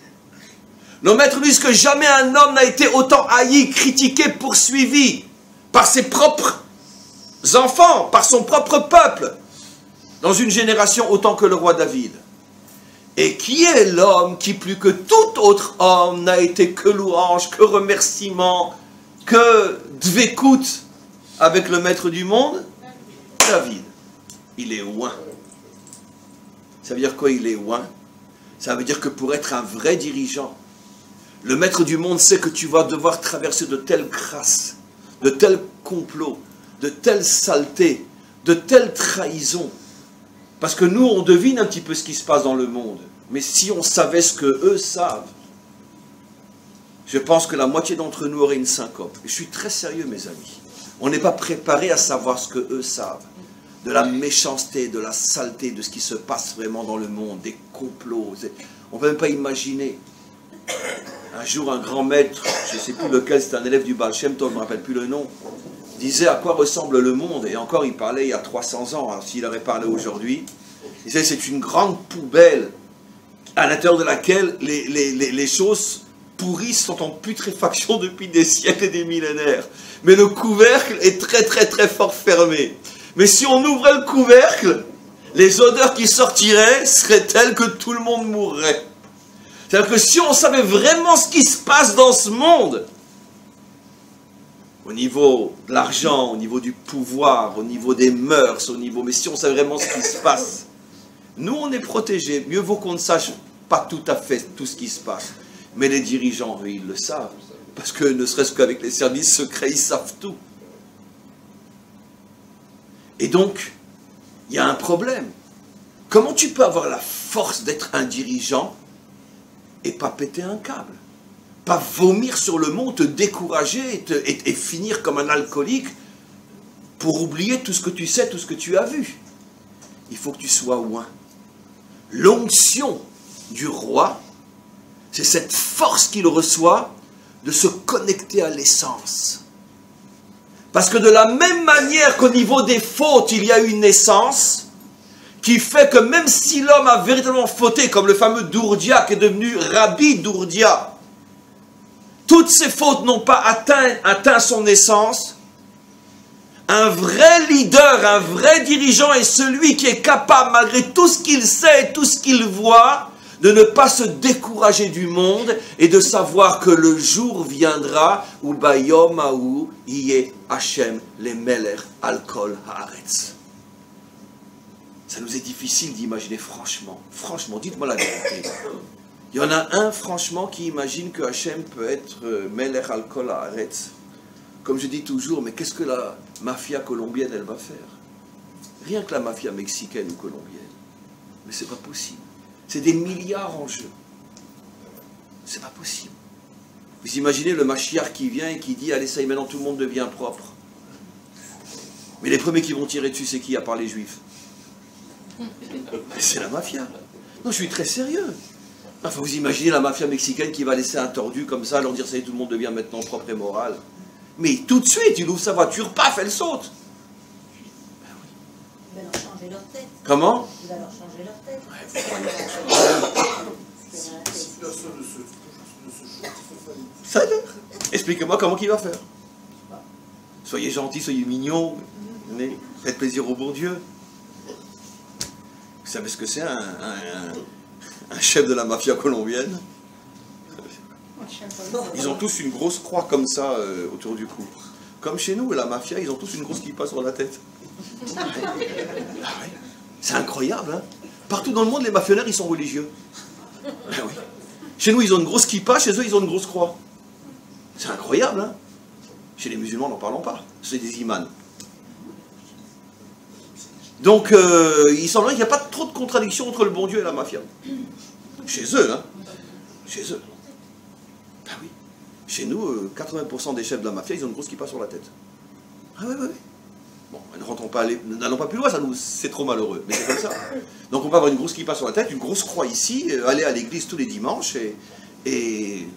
Nos maîtres disent que jamais un homme n'a été autant haï, critiqué, poursuivi par ses propres enfants, par son propre peuple, dans une génération autant que le roi David. Et qui est l'homme qui, plus que tout autre homme, n'a été que louange, que remerciement, que dvékout avec le maître du monde? David. Il est oint. Ça veut dire quoi, il est oint? Ça veut dire que pour être un vrai dirigeant, le maître du monde sait que tu vas devoir traverser de telles grâces, de tels complots, de telles saletés, de telles trahisons. Parce que nous, on devine un petit peu ce qui se passe dans le monde. Mais si on savait ce que eux savent, je pense que la moitié d'entre nous aurait une syncope. Et je suis très sérieux, mes amis. On n'est pas préparé à savoir ce que eux savent. De la méchanceté, de la saleté, de ce qui se passe vraiment dans le monde, des complots. On ne peut même pas imaginer. Un jour, un grand maître, je ne sais plus lequel, c'est un élève du Baal Shem Tov, je ne me rappelle plus le nom, disait à quoi ressemble le monde. Et encore, il parlait il y a 300 ans. Alors, s'il aurait parlé aujourd'hui, il disait c'est une grande poubelle à l'intérieur de laquelle les choses pourrissent, sont en putréfaction depuis des siècles et des millénaires. Mais le couvercle est très très très fort fermé. Mais si on ouvrait le couvercle, les odeurs qui sortiraient seraient telles que tout le monde mourrait. C'est-à-dire que si on savait vraiment ce qui se passe dans ce monde, au niveau de l'argent, au niveau du pouvoir, au niveau des mœurs, mais si on savait vraiment ce qui se passe, nous on est protégés. Mieux vaut qu'on ne sache pas tout à fait tout ce qui se passe. Mais les dirigeants, eux, ils le savent. Parce que ne serait-ce qu'avec les services secrets, ils savent tout. Et donc, il y a un problème. Comment tu peux avoir la force d'être un dirigeant et pas péter un câble? Pas vomir sur le monde, te décourager et finir comme un alcoolique pour oublier tout ce que tu sais, tout ce que tu as vu. Il faut que tu sois oint. L'onction du roi, c'est cette force qu'il reçoit de se connecter à l'essence. Parce que de la même manière qu'au niveau des fautes, il y a une essence qui fait que même si l'homme a véritablement fauté, comme le fameux Dourdia qui est devenu Rabbi Dourdia, toutes ces fautes n'ont pas atteint son essence. Un vrai leader, un vrai dirigeant est celui qui est capable, malgré tout ce qu'il sait et tout ce qu'il voit, de ne pas se décourager du monde et de savoir que le jour viendra où Bayom Haou Yeh Hashem le Melech al Kol Haaretz. Ça nous est difficile d'imaginer, franchement, dites-moi la vérité. Il y en a un, franchement, qui imagine que Hashem peut être Melech al Kol Haaretz. Comme je dis toujours, mais qu'est-ce que la mafia colombienne, elle va faire? Rien que la mafia mexicaine ou colombienne. Mais c'est pas possible. C'est des milliards en jeu. C'est pas possible. Vous imaginez le Mashiach qui vient et qui dit, allez, ça y est, maintenant tout le monde devient propre. Mais les premiers qui vont tirer dessus, c'est qui à part les Juifs? C'est la mafia. Non, je suis très sérieux. Enfin, vous imaginez la mafia mexicaine qui va laisser un tordu comme ça, leur dire, ça y est, tout le monde devient maintenant propre et moral. Mais tout de suite, il ouvre sa voiture, paf, elle saute. Il va leur changer leur tête. Comment? Il va leur changer leur tête. Ça a l'air. Expliquez-moi comment il va faire. Soyez gentils, soyez mignons, faites plaisir au bon Dieu. Vous savez ce que c'est un chef de la mafia colombienne? Ils ont tous une grosse croix comme ça autour du cou. Comme chez nous, la mafia, ils ont tous une grosse kippa sur la tête. Ah ouais. C'est incroyable, hein? Partout dans le monde, les mafionnaires, ils sont religieux. Ah oui. Chez nous, ils ont une grosse kippa, chez eux, ils ont une grosse croix. C'est incroyable, hein? Chez les musulmans, n'en parlons pas. C'est des imams. Donc, il semblerait qu'il n'y a pas trop de contradiction entre le bon Dieu et la mafia. Chez eux, hein? Chez eux. Ah oui. Chez nous, 80% des chefs de la mafia, ils ont une grosse kippa sur la tête. Ah oui, oui, oui. Bon, n'allons pas plus loin, c'est trop malheureux, mais c'est comme ça. Donc on peut avoir une grosse kippa sur la tête, une grosse croix ici, aller à l'église tous les dimanches, et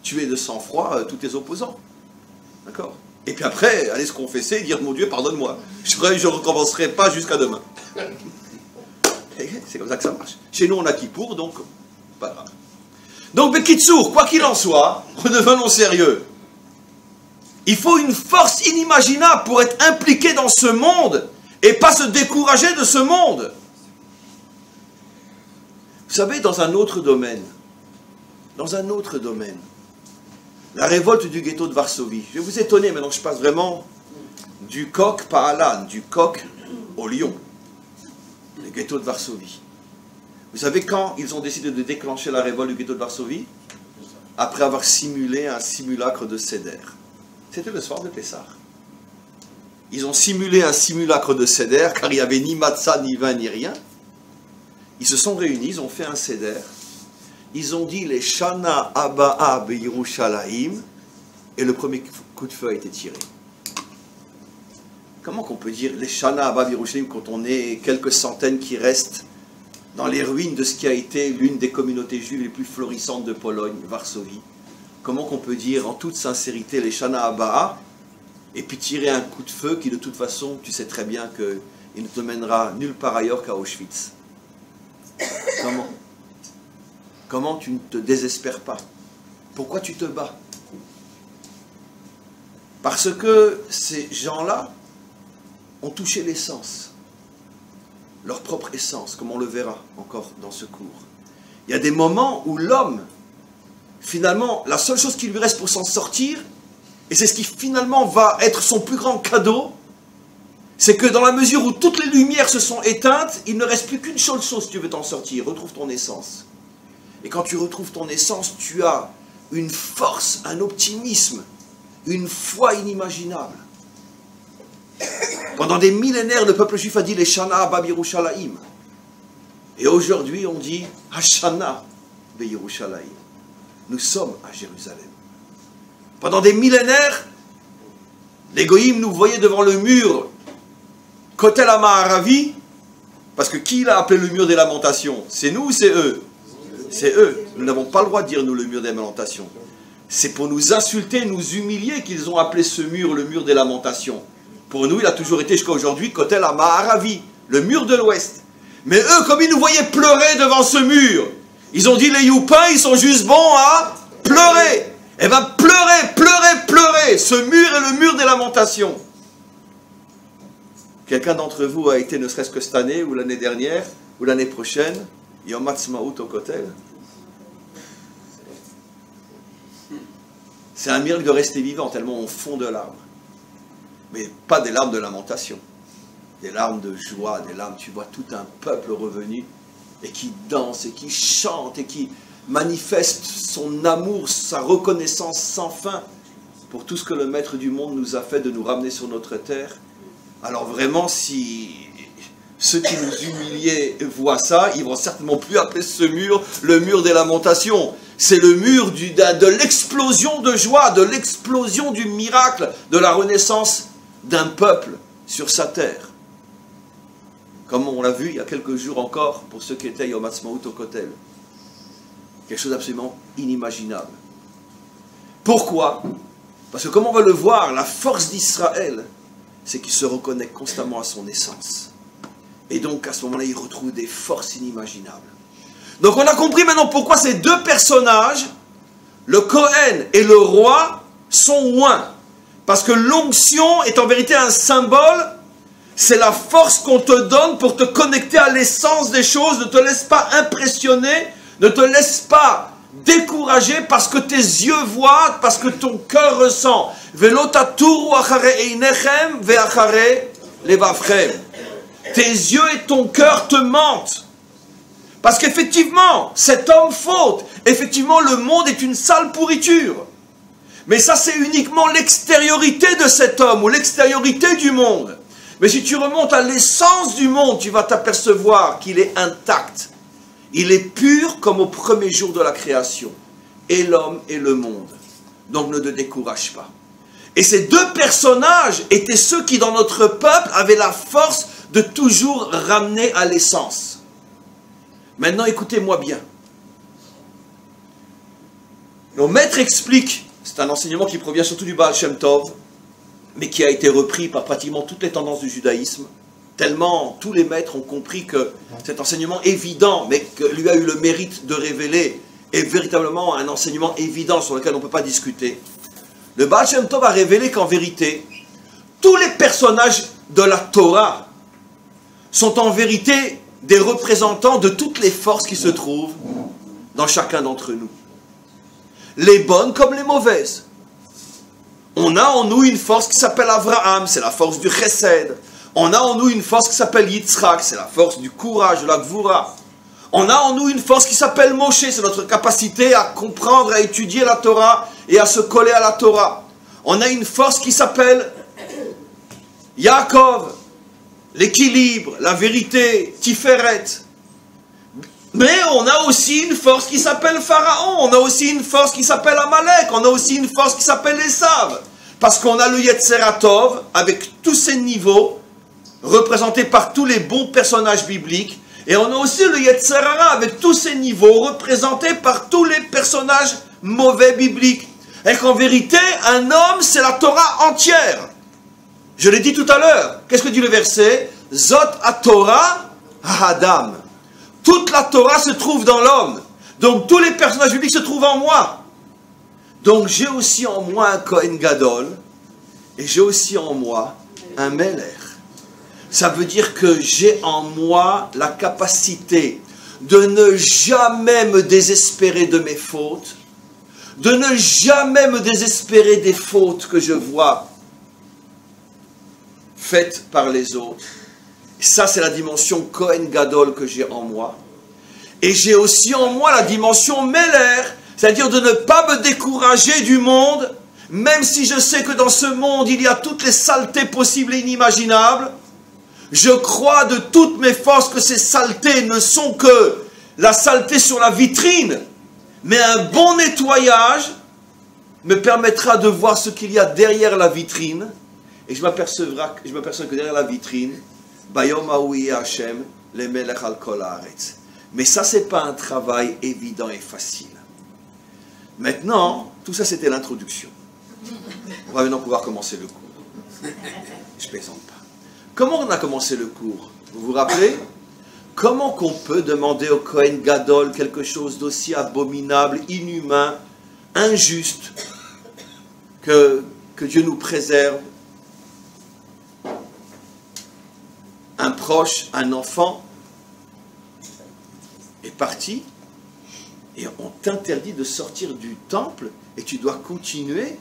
tuer de sang-froid tous tes opposants. D'accord? Et puis après, aller se confesser et dire, mon Dieu, pardonne-moi. Je ne recommencerai pas jusqu'à demain. C'est comme ça que ça marche. Chez nous, on a Kippour, donc, pas grave. Donc, Bekitsour, quoi qu'il en soit, redevenons sérieux. Il faut une force inimaginable pour être impliqué dans ce monde et pas se décourager de ce monde. Vous savez, dans un autre domaine, la révolte du ghetto de Varsovie, je vais vous étonner, maintenant je passe vraiment du coq par l'âne, du coq au lion, le ghetto de Varsovie. Vous savez quand ils ont décidé de déclencher la révolte du ghetto de Varsovie? Après avoir simulé un simulacre de Seder. C'était le soir de Pessah. Ils ont simulé un simulacre de Seder, car il n'y avait ni matzah, ni vin, ni rien. Ils se sont réunis, ils ont fait un Seder. Ils ont dit les Shana Aba'a B'Yerushalayim, et le premier coup de feu a été tiré. Comment qu'on peut dire les Shana Aba'a B'Yerushalayim quand on est quelques centaines qui restent dans les ruines de ce qui a été l'une des communautés juives les plus florissantes de Pologne, Varsovie? Comment qu'on peut dire en toute sincérité les Shana Aba'a et puis tirer un coup de feu qui de toute façon, tu sais très bien qu'il ne te mènera nulle part ailleurs qu'à Auschwitz? Comment? Comment tu ne te désespères pas? Pourquoi tu te bats? Parce que ces gens-là ont touché l'essence, leur propre essence, comme on le verra encore dans ce cours. Il y a des moments où l'homme, finalement, la seule chose qui lui reste pour s'en sortir, et c'est ce qui finalement va être son plus grand cadeau, c'est que dans la mesure où toutes les lumières se sont éteintes, il ne reste plus qu'une seule chose si tu veux t'en sortir, retrouve ton essence. Et quand tu retrouves ton essence, tu as une force, un optimisme, une foi inimaginable. Pendant des millénaires, le peuple juif a dit les Shana B'Yerushalayim. Et aujourd'hui, on dit Hashana B'Yerushalayim. Nous sommes à Jérusalem. Pendant des millénaires, les Goïms nous voyaient devant le mur Kotel HaMa'aravi, parce que qui l'a appelé le mur des lamentations? C'est nous ou c'est eux? C'est eux. Nous n'avons pas le droit de dire nous le mur des lamentations. C'est pour nous insulter, nous humilier qu'ils ont appelé ce mur le mur des lamentations. Pour nous, il a toujours été jusqu'à aujourd'hui Kotel HaMa'aravi, le mur de l'Ouest. Mais eux, comme ils nous voyaient pleurer devant ce mur, ils ont dit les youpins, ils sont juste bons à pleurer. Eh bien, pleurez, pleurez, pleurez. Ce mur est le mur des lamentations. Quelqu'un d'entre vous a été, ne serait-ce que cette année, ou l'année dernière, ou l'année prochaine, Yom Ha'atzmaut au Kotel? C'est un miracle de rester vivant, tellement on fond de larmes. Mais pas des larmes de lamentation. Des larmes de joie, des larmes, tu vois, tout un peuple revenu, et qui danse, et qui chante, et qui manifeste son amour, sa reconnaissance sans fin, pour tout ce que le Maître du monde nous a fait de nous ramener sur notre terre. Alors vraiment, si ceux qui nous humiliaient voient ça, ils ne vont certainement plus appeler ce mur le mur des lamentations. C'est le mur de l'explosion de joie, de l'explosion du miracle, de la renaissance d'un peuple sur sa terre. Comme on l'a vu il y a quelques jours encore, pour ceux qui étaient Yom Ha'atzmaut au Kotel. Quelque chose d'absolument inimaginable. Pourquoi? Parce que comme on va le voir, la force d'Israël, c'est qu'il se reconnaît constamment à son essence. Et donc, à ce moment-là, il retrouve des forces inimaginables. Donc, on a compris maintenant pourquoi ces deux personnages, le Cohen et le roi, sont oints. Parce que l'onction est en vérité un symbole, c'est la force qu'on te donne pour te connecter à l'essence des choses. Ne te laisse pas impressionner, ne te laisse pas décourager parce que tes yeux voient, parce que ton cœur ressent. Tes yeux et ton cœur te mentent. Parce qu'effectivement, cet homme faute. Effectivement, le monde est une sale pourriture. Mais ça, c'est uniquement l'extériorité de cet homme ou l'extériorité du monde. Mais si tu remontes à l'essence du monde, tu vas t'apercevoir qu'il est intact. Il est pur comme au premier jour de la création. Et l'homme et le monde. Donc ne te décourage pas. Et ces deux personnages étaient ceux qui, dans notre peuple, avaient la force de toujours ramener à l'essence. Maintenant, écoutez-moi bien. Nos maîtres expliquent, c'est un enseignement qui provient surtout du Baal Shem Tov, mais qui a été repris par pratiquement toutes les tendances du judaïsme, tellement tous les maîtres ont compris que cet enseignement évident, mais que lui a eu le mérite de révéler, est véritablement un enseignement évident sur lequel on ne peut pas discuter. Le Baal Shem Tov a révélé qu'en vérité, tous les personnages de la Torah sont en vérité des représentants de toutes les forces qui se trouvent dans chacun d'entre nous. Les bonnes comme les mauvaises. On a en nous une force qui s'appelle Avraham, c'est la force du Chesed. On a en nous une force qui s'appelle Yitzhak, c'est la force du courage, de la Gvura. On a en nous une force qui s'appelle Moshe, c'est notre capacité à comprendre, à étudier la Torah et à se coller à la Torah. On a une force qui s'appelle Yaakov, l'équilibre, la vérité, Tiferet. Mais on a aussi une force qui s'appelle Pharaon, on a aussi une force qui s'appelle Amalek, on a aussi une force qui s'appelle Esav. Parce qu'on a le Yetzeratov, avec tous ses niveaux, représenté par tous les bons personnages bibliques, et on a aussi le Yetzerara, avec tous ses niveaux, représentés par tous les personnages mauvais bibliques. Et qu'en vérité, un homme, c'est la Torah entière. Je l'ai dit tout à l'heure. Qu'est-ce que dit le verset? Zot ha-Torah ha-Adam. Toute la Torah se trouve dans l'homme. Donc tous les personnages bibliques se trouvent en moi. Donc j'ai aussi en moi un Kohen Gadol et j'ai aussi en moi un Melech. Ça veut dire que j'ai en moi la capacité de ne jamais me désespérer de mes fautes, de ne jamais me désespérer des fautes que je vois faites par les autres. Ça, c'est la dimension Kohen Gadol que j'ai en moi. Et j'ai aussi en moi la dimension Meler, c'est-à-dire de ne pas me décourager du monde, même si je sais que dans ce monde, il y a toutes les saletés possibles et inimaginables. Je crois de toutes mes forces que ces saletés ne sont que la saleté sur la vitrine, mais un bon nettoyage me permettra de voir ce qu'il y a derrière la vitrine, et je m'aperçois que derrière la vitrine, Bayom Haouhi Hashem, le Melech al Kol Haaretz. Mais ça, ce n'est pas un travail évident et facile. Maintenant, tout ça, c'était l'introduction. On va maintenant pouvoir commencer le cours. Je ne plaisante pas. Comment on a commencé le cours? Vous vous rappelez? Comment qu'on peut demander au Kohen Gadol quelque chose d'aussi abominable, inhumain, injuste, que Dieu nous préserve? Un proche, un enfant, est parti, et on t'interdit de sortir du temple, et tu dois continuer,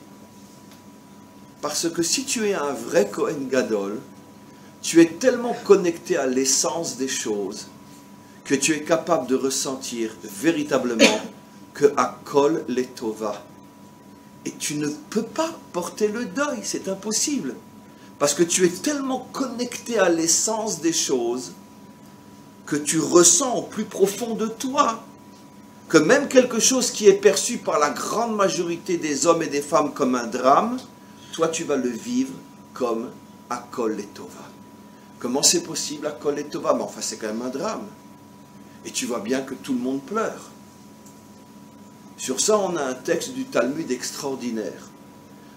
parce que si tu es un vrai Kohen Gadol, tu es tellement connecté à l'essence des choses, que tu es capable de ressentir véritablement que Akol Letova. Et tu ne peux pas porter le deuil, c'est impossible. Parce que tu es tellement connecté à l'essence des choses que tu ressens au plus profond de toi que même quelque chose qui est perçu par la grande majorité des hommes et des femmes comme un drame, toi tu vas le vivre comme Akol Letova. Comment c'est possible Akol Letova? Mais enfin c'est quand même un drame. Et tu vois bien que tout le monde pleure. Sur ça on a un texte du Talmud extraordinaire.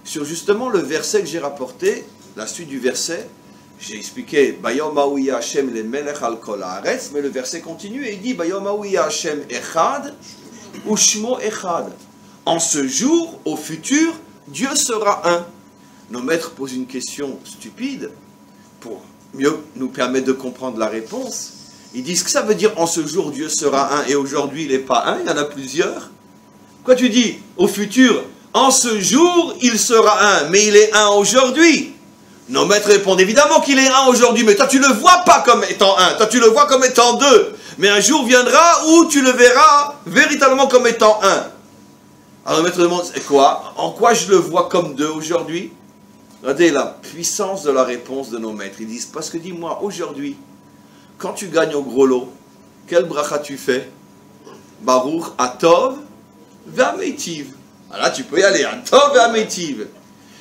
Sur justement le verset que j'ai rapporté, la suite du verset, j'ai expliqué Bayom Haouhi Hashem le Melech al Kol Haaretz, mais le verset continue et il dit Bayom Haouhi Hashem Echad Ushmo Echad. En ce jour, au futur, Dieu sera un. Nos maîtres posent une question stupide pour mieux nous permettre de comprendre la réponse. Ils disent que ça veut dire en ce jour Dieu sera un et aujourd'hui il n'est pas un, il y en a plusieurs. Quoi tu dis? Au futur, en ce jour il sera un, mais il est un aujourd'hui. Nos maîtres répondent évidemment qu'il est un aujourd'hui, mais toi tu ne le vois pas comme étant un, toi tu le vois comme étant deux. Mais un jour viendra où tu le verras véritablement comme étant un. Alors nos maîtres demandent, c'est quoi? En quoi je le vois comme deux aujourd'hui? Regardez la puissance de la réponse de nos maîtres. Ils disent, parce que dis-moi, aujourd'hui, quand tu gagnes au gros lot, quel bracha tu fais? Baruch Atov Ve'Ameitiv. Alors là tu peux y aller, Atov Ve'Ameitiv.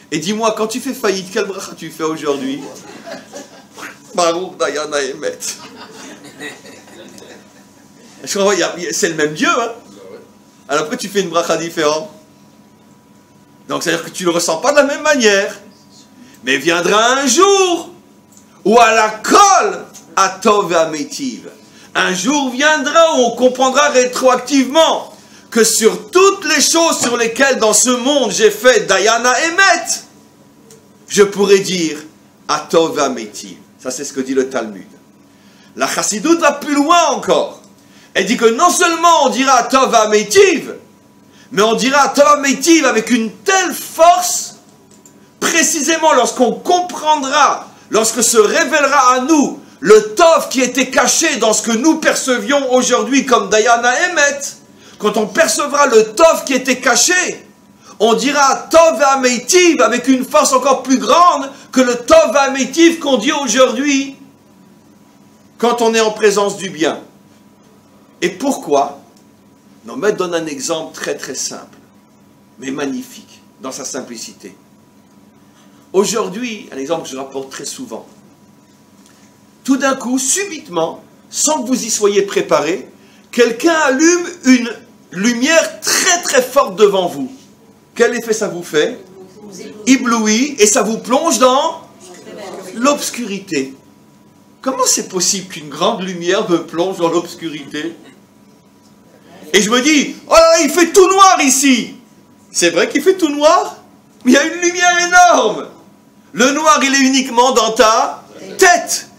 Et dis-moi, quand tu fais faillite, quel bracha tu fais aujourd'hui? Baruch Dayan Haemet. C'est le même Dieu, hein? Alors après tu fais une bracha différente. Donc, c'est-à-dire que tu ne le ressens pas de la même manière. Mais viendra un jour où à la colle, à Tov et à Métiv. Un jour viendra où on comprendra rétroactivement que sur toutes les choses sur lesquelles dans ce monde j'ai fait Dayana Emet, je pourrais dire Atov Ametiv. Ça, c'est ce que dit le Talmud. La Chassidoute va plus loin encore. Elle dit que non seulement on dira Atov Ametiv, mais on dira Atov Ametiv avec une telle force, précisément lorsqu'on comprendra, lorsque se révélera à nous le Tov qui était caché dans ce que nous percevions aujourd'hui comme Dayana Emet. Quand on percevra le Tov qui était caché, on dira Tov Ametiv avec une force encore plus grande que le Tov Ametiv qu'on dit aujourd'hui quand on est en présence du bien. Et pourquoi? Nos maîtres donnent un exemple très très simple, mais magnifique dans sa simplicité. Aujourd'hui, un exemple que je rapporte très souvent. Tout d'un coup, subitement, sans que vous y soyez préparé, quelqu'un allume une lumière très très forte devant vous. Quel effet ça vous fait? Ébloui, et ça vous plonge dans l'obscurité. Comment c'est possible qu'une grande lumière me plonge dans l'obscurité? Et je me dis, oh là là, il fait tout noir ici. C'est vrai qu'il fait tout noir, mais il y a une lumière énorme. Le noir, il est uniquement dans ta tête.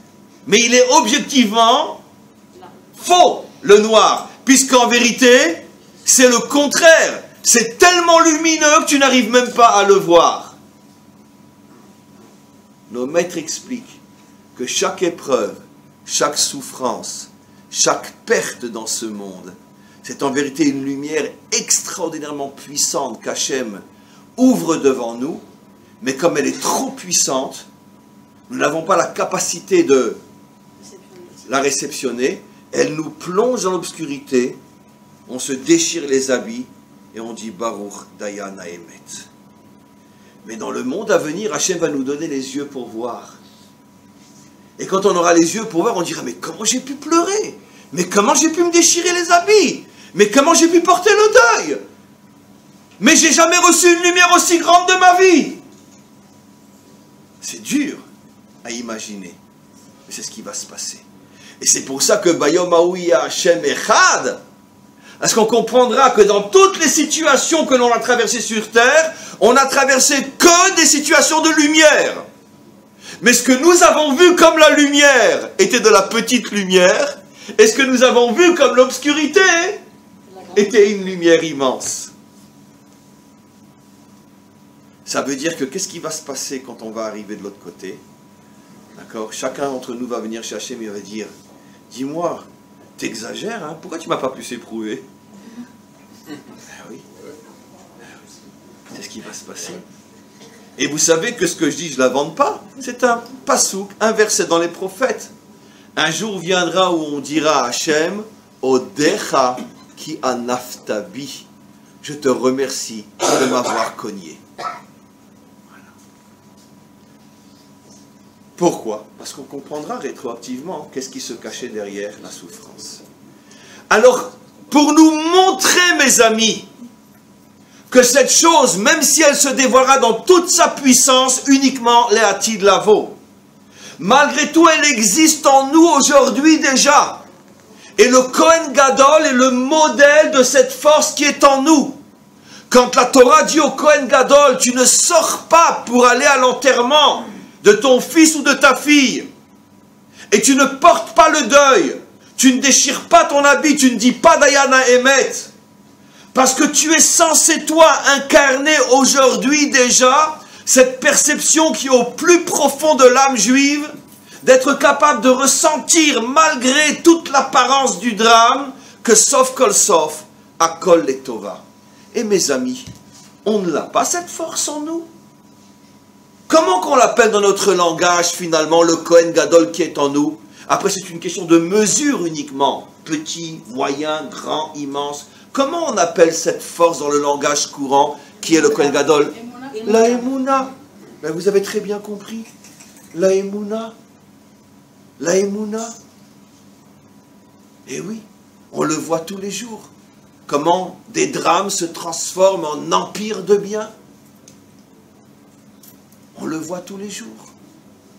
Mais il est objectivement faux, le noir. Puisqu'en vérité, c'est le contraire. C'est tellement lumineux que tu n'arrives même pas à le voir. Nos maîtres expliquent que chaque épreuve, chaque souffrance, chaque perte dans ce monde, c'est en vérité une lumière extraordinairement puissante qu'Hachem ouvre devant nous, mais comme elle est trop puissante, nous n'avons pas la capacité de la réceptionner, elle nous plonge dans l'obscurité, on se déchire les habits et on dit Baruch Dayana Emet. Mais dans le monde à venir, Hachem va nous donner les yeux pour voir. Et quand on aura les yeux pour voir, on dira mais comment j'ai pu pleurer? Mais comment j'ai pu me déchirer les habits? Mais comment j'ai pu porter le deuil? Mais j'ai jamais reçu une lumière aussi grande de ma vie. C'est dur à imaginer, mais c'est ce qui va se passer. Et c'est pour ça que Bayom Aouya Hashem Echad, parce qu'on comprendra que dans toutes les situations que l'on a traversées sur terre, on n'a traversé que des situations de lumière. Mais ce que nous avons vu comme la lumière était de la petite lumière, et ce que nous avons vu comme l'obscurité était une lumière immense. Ça veut dire que qu'est-ce qui va se passer quand on va arriver de l'autre côté? D'accord? Chacun d'entre nous va venir chercher, mais il va dire, dis-moi, t'exagères, hein? Pourquoi tu ne m'as pas plus éprouvé? Oui. C'est ce qui va se passer. Et vous savez que ce que je dis, je ne l'invente pas. C'est un pasouk, un verset dans les prophètes. Un jour viendra où on dira à Hachem, Odecha ki anaftabi. Je te remercie de m'avoir cogné. Pourquoi? Parce qu'on comprendra rétroactivement qu'est-ce qui se cachait derrière la souffrance. Alors, pour nous montrer, mes amis, que cette chose, même si elle se dévoilera dans toute sa puissance, uniquement les Atid Lavo, malgré tout, elle existe en nous aujourd'hui déjà. Et le Kohen Gadol est le modèle de cette force qui est en nous. Quand la Torah dit au Kohen Gadol, tu ne sors pas pour aller à l'enterrement de ton fils ou de ta fille, et tu ne portes pas le deuil, tu ne déchires pas ton habit, tu ne dis pas Dayana Emet, parce que tu es censé, toi, incarner aujourd'hui déjà cette perception qui est au plus profond de l'âme juive, d'être capable de ressentir, malgré toute l'apparence du drame, que sauf kol sauf, akol le Torah. Et mes amis, on ne l'a pas cette force en nous? Comment qu'on l'appelle dans notre langage, finalement, le Kohen Gadol qui est en nous? Après, c'est une question de mesure uniquement. Petit, moyen, grand, immense. Comment on appelle cette force dans le langage courant qui est le Kohen Gadol? La Emouna. Ben, vous avez très bien compris. La Emouna. La Emouna. Et oui, on le voit tous les jours. Comment des drames se transforment en empire de bien. le voit tous les jours.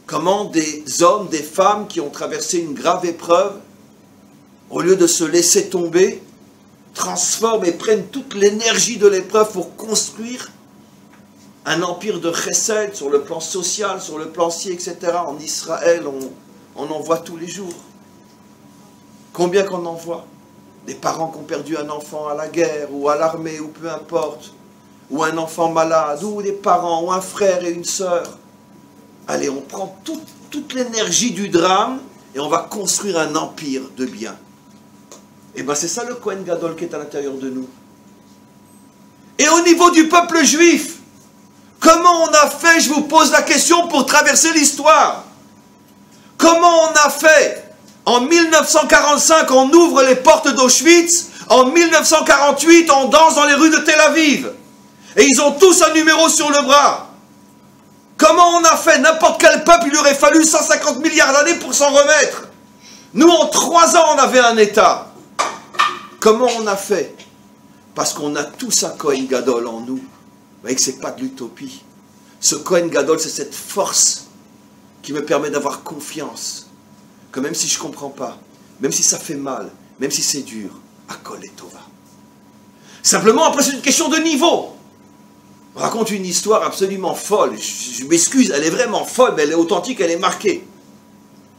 Comment des hommes, des femmes qui ont traversé une grave épreuve, au lieu de se laisser tomber, transforment et prennent toute l'énergie de l'épreuve pour construire un empire de chesed sur le plan social, sur le plan ci, etc. En Israël, on en voit tous les jours. Combien qu'on en voit? Des parents qui ont perdu un enfant à la guerre, ou à l'armée, ou peu importe, ou un enfant malade, ou des parents, ou un frère et une sœur. Allez, on prend toute l'énergie du drame, et on va construire un empire de bien. Et bien c'est ça le Kohen Gadol qui est à l'intérieur de nous. Et au niveau du peuple juif, comment on a fait, je vous pose la question, pour traverser l'histoire? Comment on a fait? En 1945, on ouvre les portes d'Auschwitz. En 1948, on danse dans les rues de Tel Aviv. Et ils ont tous un numéro sur le bras. Comment on a fait? N'importe quel peuple, il lui aurait fallu 150 milliards d'années pour s'en remettre. Nous, en 3 ans, on avait un État. Comment on a fait? Parce qu'on a tous un Kohen Gadol en nous. Vous voyez que ce n'est pas de l'utopie. Ce Kohen Gadol, c'est cette force qui me permet d'avoir confiance. Que même si je ne comprends pas, même si ça fait mal, même si c'est dur, Akol et Tova. Simplement, après, c'est une question de niveau. On raconte une histoire absolument folle. Je m'excuse, elle est vraiment folle, mais elle est authentique, elle est marquée.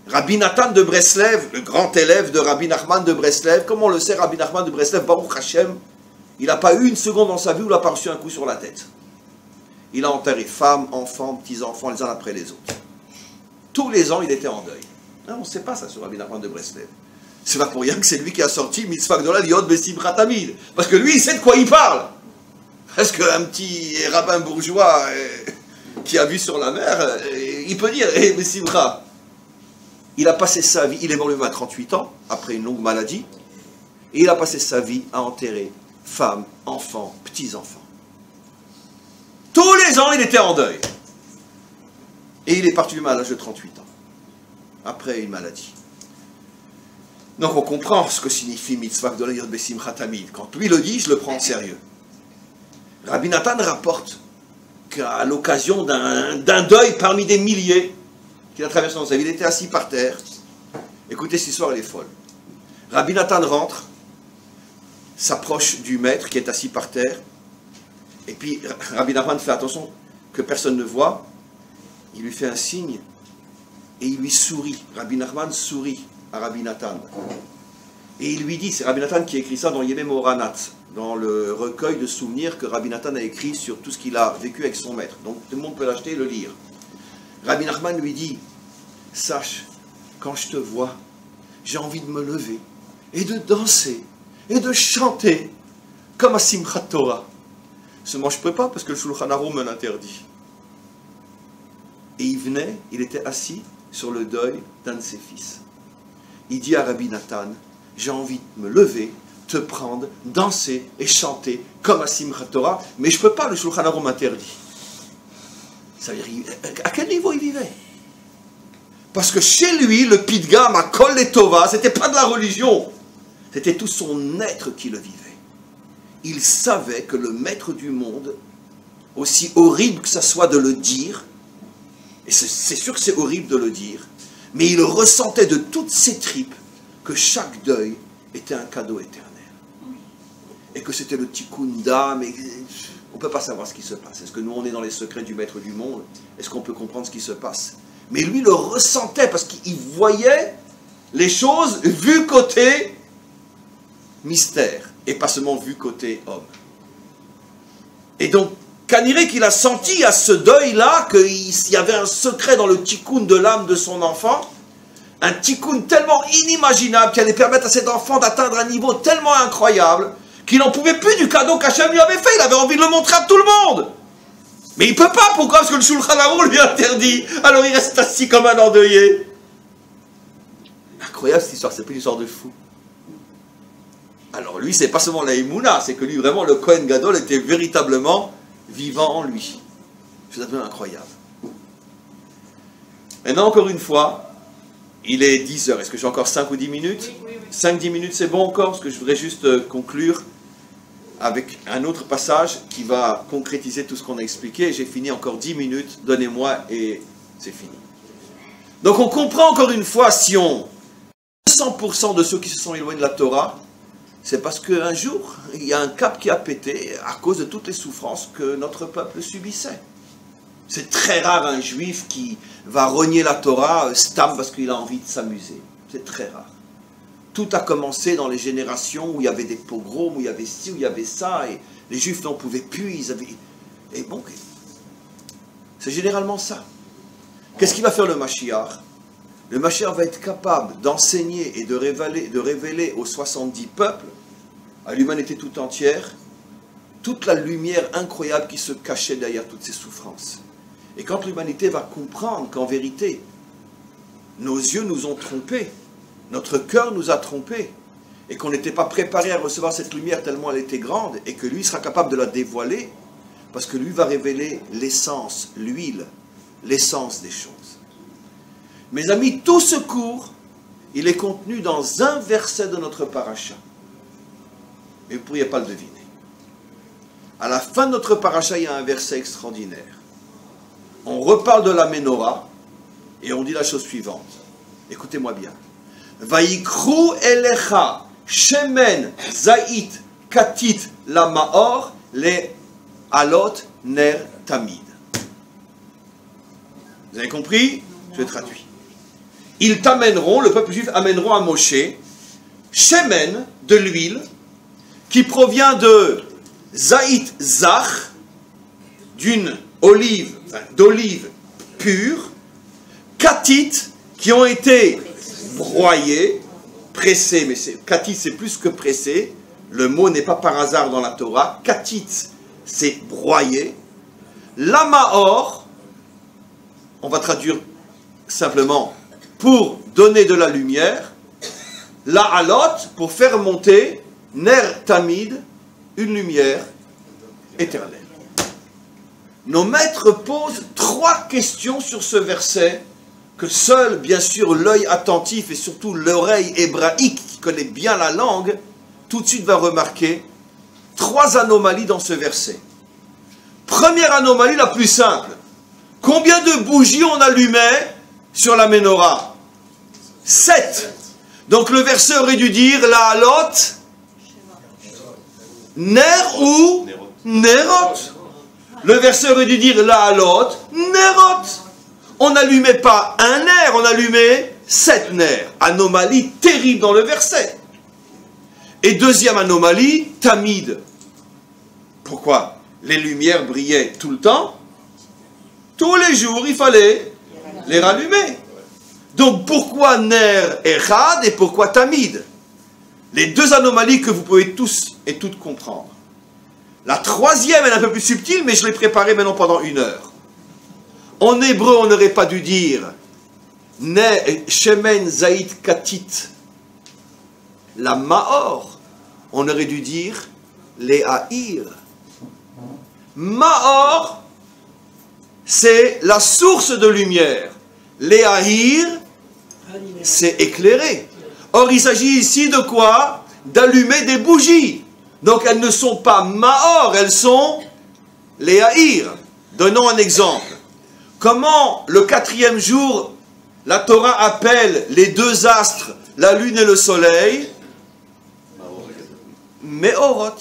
Rabbi Nathan de Breslev, le grand élève de Rabbi Nachman de Breslev, comme on le sait, Rabbi Nachman de Breslev, Baruch Hashem, il n'a pas eu une seconde dans sa vie où il n'a pas reçu un coup sur la tête. Il a enterré femmes, enfants, petits-enfants, les uns après les autres. Tous les ans, il était en deuil. Non, on ne sait pas ça sur Rabbi Nachman de Breslev. C'est pas pour rien que c'est lui qui a sorti Mitzvah Gdola Liot Besimchat Tamid. Parce que lui, il sait de quoi il parle. Est-ce qu'un petit rabbin bourgeois qui a vu sur la mer, il peut dire, Besimcha. Il a passé sa vie, il est mort le à 38 ans, après une longue maladie, et il a passé sa vie à enterrer femmes, enfants, petits-enfants. Tous les ans, il était en deuil. Et il est parti du mal à l'âge de 38 ans, après une maladie. Donc on comprend ce que signifie Mitzvah Gdola Liot Besimchat Tamid. Quand lui le dit, je le prends en sérieux. Rabbi Nathan rapporte qu'à l'occasion d'un deuil parmi des milliers qu'il a traversé dans sa vie, il était assis par terre. Écoutez, cette histoire, elle est folle. Rabbi Nathan rentre, s'approche du maître qui est assis par terre, et puis Rabbi Nathan fait attention que personne ne voit, il lui fait un signe, et il lui sourit. Rabbi Nachman sourit à Rabbi Nathan. Et il lui dit, c'est Rabbi Nathan qui écrit ça dans Yemei Moranat, dans le recueil de souvenirs que Rabbi Nathan a écrit sur tout ce qu'il a vécu avec son maître. Donc tout le monde peut l'acheter et le lire. Rabbi Nachman lui dit, sache, quand je te vois, j'ai envie de me lever, et de danser, et de chanter, comme à Simchat Torah. Seulement je ne peux pas, parce que le Shulchan Aruch me l'interdit. Et il était assis sur le deuil d'un de ses fils. Il dit à Rabbi Nathan, j'ai envie de me lever, te prendre, danser et chanter comme à Simchat Torah, mais je ne peux pas, le Shulchan Aruch m'interdit. Ça veut dire, à quel niveau il vivait? Parce que chez lui, le Pidgam, Akol et Tova, ce n'était pas de la religion, c'était tout son être qui le vivait. Il savait que le maître du monde, aussi horrible que ça soit de le dire, et c'est sûr que c'est horrible de le dire, mais il ressentait de toutes ses tripes que chaque deuil était un cadeau éternel. Et que c'était le tikkun d'âme, et on ne peut pas savoir ce qui se passe. Est-ce que nous, on est dans les secrets du maître du monde? Est-ce qu'on peut comprendre ce qui se passe? Mais lui le ressentait, parce qu'il voyait les choses vues côté mystère, et pas seulement vues côté homme. Et donc, Kaniré qu'il a senti à ce deuil-là, qu'il y avait un secret dans le tikkun de l'âme de son enfant, un tikkun tellement inimaginable qui allait permettre à cet enfant d'atteindre un niveau tellement incroyable qu'il n'en pouvait plus du cadeau qu'Hachem lui avait fait. Il avait envie de le montrer à tout le monde. Mais il ne peut pas. Pourquoi? Parce que le Shulchan Aruch lui interdit. Alors il reste assis comme un endeuillé. Incroyable cette histoire, c'est plus une histoire de fou. Alors lui, c'est pas seulement la Emouna, c'est que lui, vraiment, le Kohen Gadol était véritablement vivant en lui. C'est absolument incroyable. Maintenant, encore une fois, il est 10 heures. Est-ce que j'ai encore 5 ou 10 minutes? Oui. 5-10 minutes, c'est bon encore? Parce que je voudrais juste conclure avec un autre passage qui va concrétiser tout ce qu'on a expliqué. J'ai fini encore 10 minutes, donnez-moi et c'est fini. Donc on comprend encore une fois, si on 100% de ceux qui se sont éloignés de la Torah, c'est parce qu'un jour, il y a un cap qui a pété à cause de toutes les souffrances que notre peuple subissait. C'est très rare un juif qui va renier la Torah, stam, parce qu'il a envie de s'amuser. C'est très rare. Tout a commencé dans les générations où il y avait des pogroms, où il y avait ci, où il y avait ça, et les juifs n'en pouvaient plus, ils avaient... Et bon, c'est généralement ça. Qu'est-ce qu'il va faire le Mashiach? Le Mashiach va être capable d'enseigner et de révéler aux 70 peuples, à l'humanité tout entière, toute la lumière incroyable qui se cachait derrière toutes ces souffrances. Et quand l'humanité va comprendre qu'en vérité, nos yeux nous ont trompés, notre cœur nous a trompés, et qu'on n'était pas préparé à recevoir cette lumière tellement elle était grande, et que lui sera capable de la dévoiler, parce que lui va révéler l'essence, l'huile, l'essence des choses. Mes amis, tout ce cours, il est contenu dans un verset de notre paracha. Mais vous ne pourriez pas le deviner. À la fin de notre paracha, il y a un verset extraordinaire. On reparle de la Ménorah, et on dit la chose suivante. Écoutez-moi bien. Vaikru elecha shemen zait katit la maor le alot ner tamid. Vous avez compris? Je traduis. Ils t'amèneront, le peuple juif amèneront à Moshe, shemen, de l'huile, qui provient de zaït zach, d'une olive, d'olive pure, katit, qui ont été broyés, pressés, mais katit c'est plus que pressé, le mot n'est pas par hasard dans la Torah, katit c'est broyé, lamaor, on va traduire simplement, pour donner de la lumière, la halot, pour faire monter, ner tamid, une lumière éternelle. Nos maîtres posent 3 questions sur ce verset, que seul, bien sûr, l'œil attentif et surtout l'oreille hébraïque qui connaît bien la langue, tout de suite va remarquer 3 anomalies dans ce verset. Première anomalie, la plus simple. Combien de bougies on allumait sur la Ménorah? 7. Donc le verset aurait dû dire la halot, ner ou nerot. Le verset aurait dû dire la halot, nerot. On n'allumait pas un ner, on allumait 7 nerfs. Anomalie terrible dans le verset. Et deuxième anomalie, tamid. Pourquoi? Les lumières brillaient tout le temps. Tous les jours, il fallait les rallumer. Donc pourquoi ner echad et pourquoi tamid? Les 2 anomalies que vous pouvez tous et toutes comprendre. La troisième est un peu plus subtile, mais je l'ai préparée maintenant pendant 1 heure. En hébreu, on n'aurait pas dû dire shemen zait katit la maor. On aurait dû dire le'ahir. Maor, c'est la source de lumière. Le'ahir, c'est éclairer. Or, il s'agit ici de quoi? D'allumer des bougies. Donc, elles ne sont pas maor, elles sont le'ahir. Donnons un exemple. Comment, le 4e jour, la Torah appelle les 2 astres, la lune et le soleil? Meorot.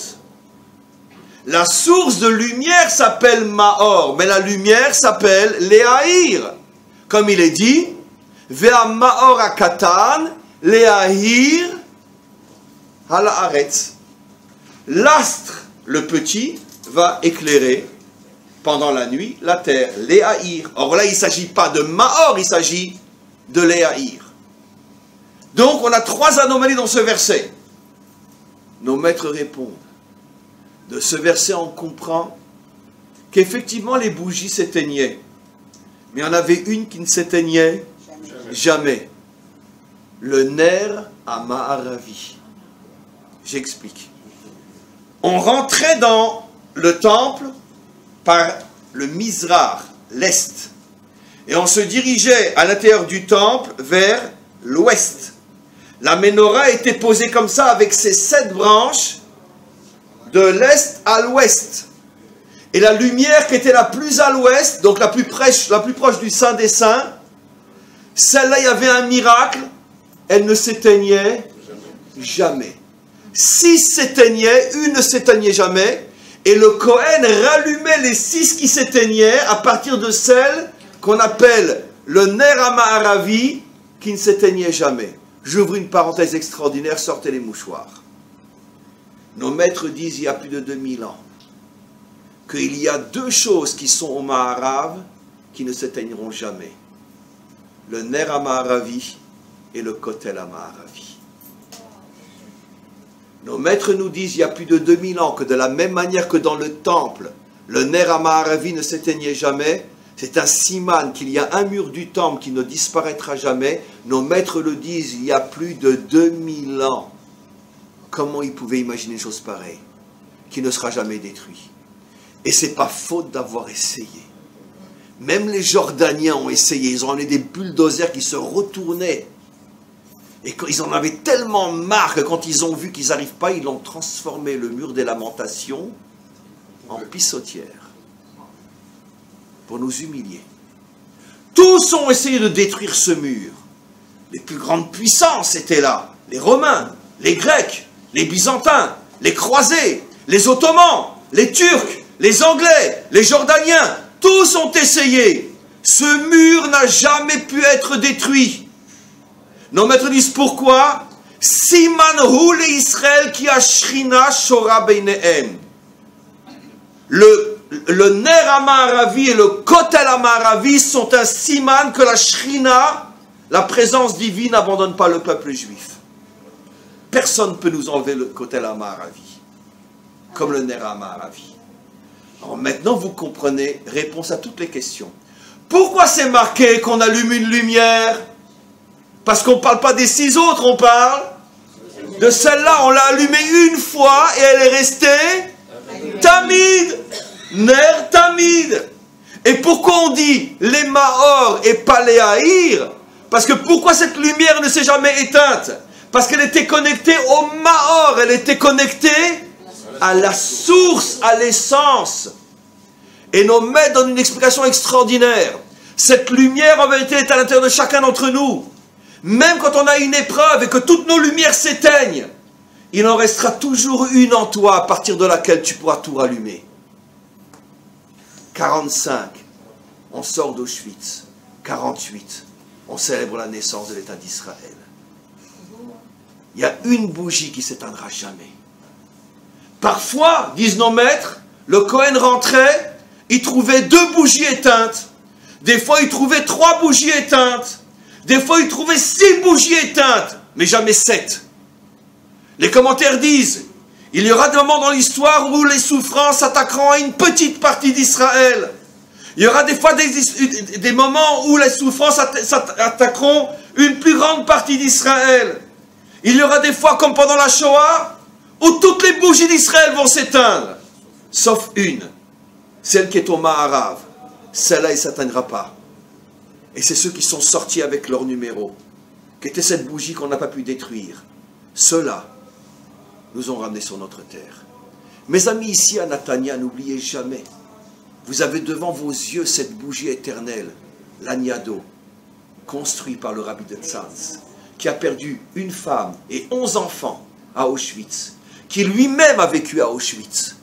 La source de lumière s'appelle Maor, mais la lumière s'appelle Le'ahir. Comme il est dit, Ve'a Maor akatan, Le'ahir halaaretz. L'astre, le petit, va éclairer pendant la nuit la terre, Le'ahir. Or là, il ne s'agit pas de Maor, il s'agit de Le'ahir. Donc, on a 3 anomalies dans ce verset. Nos maîtres répondent. De ce verset, on comprend qu'effectivement, les bougies s'éteignaient. Mais il y en avait une qui ne s'éteignait jamais. Le ner à Ma'aravi. J'explique. On rentrait dans le temple par le Mizrach, l'est. Et on se dirigeait à l'intérieur du temple vers l'ouest. La Ménorah était posée comme ça avec ses 7 branches de l'est à l'ouest. Et la lumière qui était la plus à l'ouest, donc la plus proche du Saint des Saints, celle-là, il y avait un miracle, elle ne s'éteignait jamais. 6 s'éteignaient, une ne s'éteignait jamais, et le Kohen rallumait les 6 qui s'éteignaient à partir de celle qu'on appelle le Ner HaMa'aravi, qui ne s'éteignait jamais. J'ouvre une parenthèse extraordinaire, sortez les mouchoirs. Nos maîtres disent il y a plus de 2000 ans qu'il y a 2 choses qui sont au Maharav qui ne s'éteigneront jamais. Le Ner HaMa'aravi et le Kotel HaMa'aravi. Nos maîtres nous disent il y a plus de 2000 ans que de la même manière que dans le temple, le Ner HaMa'aravi ne s'éteignait jamais. C'est un siman qu'il y a un mur du temple qui ne disparaîtra jamais. Nos maîtres le disent il y a plus de 2000 ans. Comment ils pouvaient imaginer une chose pareille, qui ne sera jamais détruit? Et c'est pas faute d'avoir essayé. Même les Jordaniens ont essayé. Ils ont amené des bulldozers qui se retournaient. Et ils en avaient tellement marre que quand ils ont vu qu'ils n'arrivent pas, ils ont transformé le mur des lamentations en pissotière. Pour nous humilier. Tous ont essayé de détruire ce mur. Les plus grandes puissances étaient là. Les Romains, les Grecs, les Byzantins, les Croisés, les Ottomans, les Turcs, les Anglais, les Jordaniens, tous ont essayé. Ce mur n'a jamais pu être détruit. Nos maîtres disent pourquoi? Siman hu le Israël ki ashrina shora beinehem. Le Ner HaMa'aravi et le Kotel HaMa'aravi sont un siman que la Shrina, la présence divine, n'abandonne pas le peuple juif. Personne ne peut nous enlever le Kotel HaMa'aravi, comme le Ner HaMa'aravi. Alors maintenant, vous comprenez, réponse à toutes les questions. Pourquoi c'est marqué qu'on allume une lumière? Parce qu'on ne parle pas des 6 autres, on parle de celle-là. On l'a allumée une fois et elle est restée Tamid. Ner Tamid. Et pourquoi on dit les Mahor et pas les Haïr? Parce que pourquoi cette lumière ne s'est jamais éteinte? Parce qu'elle était connectée au Mahor, elle était connectée à la source, à l'essence. Et nos maîtres donnent une explication extraordinaire. Cette lumière en vérité est à l'intérieur de chacun d'entre nous. Même quand on a une épreuve et que toutes nos lumières s'éteignent, il en restera toujours une en toi à partir de laquelle tu pourras tout rallumer. 45, on sort d'Auschwitz. 48, on célèbre la naissance de l'État d'Israël. Il y a une bougie qui ne s'éteindra jamais. Parfois, disent nos maîtres, le Kohen rentrait, il trouvait 2 bougies éteintes. Des fois, il trouvait 3 bougies éteintes. Des fois, il trouvait 6 bougies éteintes, mais jamais 7. Les commentaires disent, il y aura des moments dans l'histoire où les souffrances s'attaqueront à une petite partie d'Israël. Il y aura des fois des moments où les souffrances attaqueront une plus grande partie d'Israël. Il y aura des fois, comme pendant la Shoah, où toutes les bougies d'Israël vont s'éteindre, sauf une, celle qui est au Maharav. Celle-là, elle ne s'éteindra pas. Et c'est ceux qui sont sortis avec leur numéro, qui était cette bougie qu'on n'a pas pu détruire. Ceux-là nous ont ramenés sur notre terre. Mes amis, ici à Natania, n'oubliez jamais, vous avez devant vos yeux cette bougie éternelle, l'Agnado, construit par le rabbi de Tzanz, qui a perdu une femme et 11 enfants à Auschwitz, qui lui-même a vécu à Auschwitz.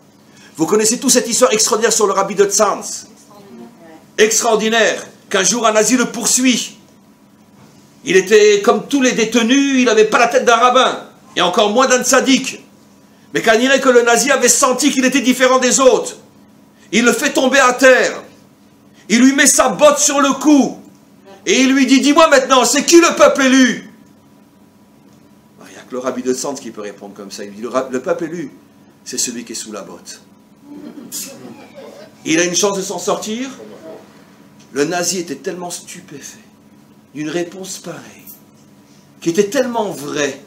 Vous connaissez toute cette histoire extraordinaire sur le rabbi de Tzanz. Extraordinaire, qu'un jour un nazi le poursuit. Il était comme tous les détenus, il n'avait pas la tête d'un rabbin, et encore moins d'un tzaddik. Mais quand il dirait que le nazi avait senti qu'il était différent des autres, il le fait tomber à terre. Il lui met sa botte sur le cou, et il lui dit, dis-moi maintenant, c'est qui le peuple élu? Il n'y a que le rabbi de Tzanz qui peut répondre comme ça. Il dit, le peuple élu, c'est celui qui est sous la botte. Il a une chance de s'en sortir. Le nazi était tellement stupéfait d'une réponse pareille, qui était tellement vraie,